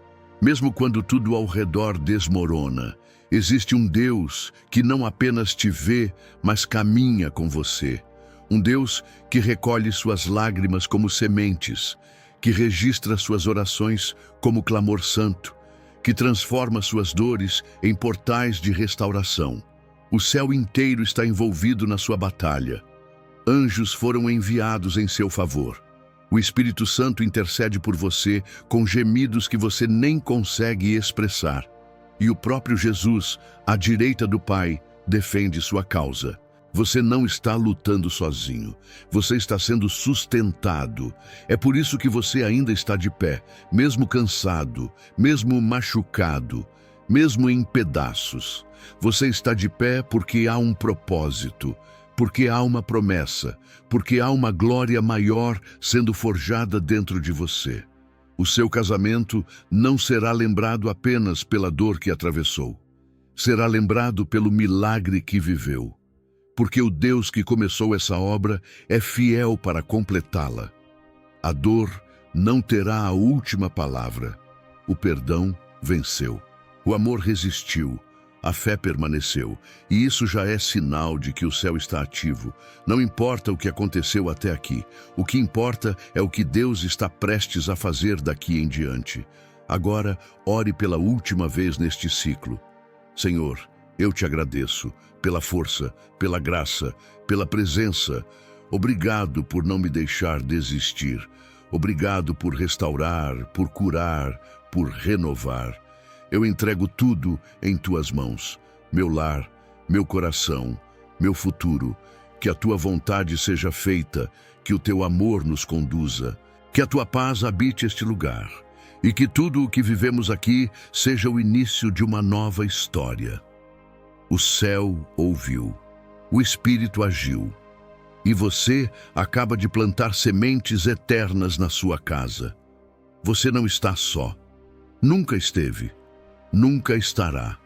mesmo quando tudo ao redor desmorona. Existe um Deus que não apenas te vê, mas caminha com você. Um Deus que recolhe suas lágrimas como sementes, que registra suas orações como clamor santo, que transforma suas dores em portais de restauração. O céu inteiro está envolvido na sua batalha. Anjos foram enviados em seu favor. O Espírito Santo intercede por você com gemidos que você nem consegue expressar. E o próprio Jesus, à direita do Pai, defende sua causa. Você não está lutando sozinho. Você está sendo sustentado. É por isso que você ainda está de pé, mesmo cansado, mesmo machucado, mesmo em pedaços. Você está de pé porque há um propósito, porque há uma promessa, porque há uma glória maior sendo forjada dentro de você. O seu casamento não será lembrado apenas pela dor que atravessou. Será lembrado pelo milagre que viveu. Porque o Deus que começou essa obra é fiel para completá-la. A dor não terá a última palavra. O perdão venceu. O amor resistiu. A fé permaneceu. E isso já é sinal de que o céu está ativo. Não importa o que aconteceu até aqui. O que importa é o que Deus está prestes a fazer daqui em diante. Agora, ore pela última vez neste ciclo. Senhor, eu te agradeço pela força, pela graça, pela presença. Obrigado por não me deixar desistir. Obrigado por restaurar, por curar, por renovar. Eu entrego tudo em tuas mãos. Meu lar, meu coração, meu futuro. Que a tua vontade seja feita, que o teu amor nos conduza. Que a tua paz habite este lugar. E que tudo o que vivemos aqui seja o início de uma nova história. O céu ouviu, o Espírito agiu, e você acaba de plantar sementes eternas na sua casa. Você não está só, nunca esteve, nunca estará.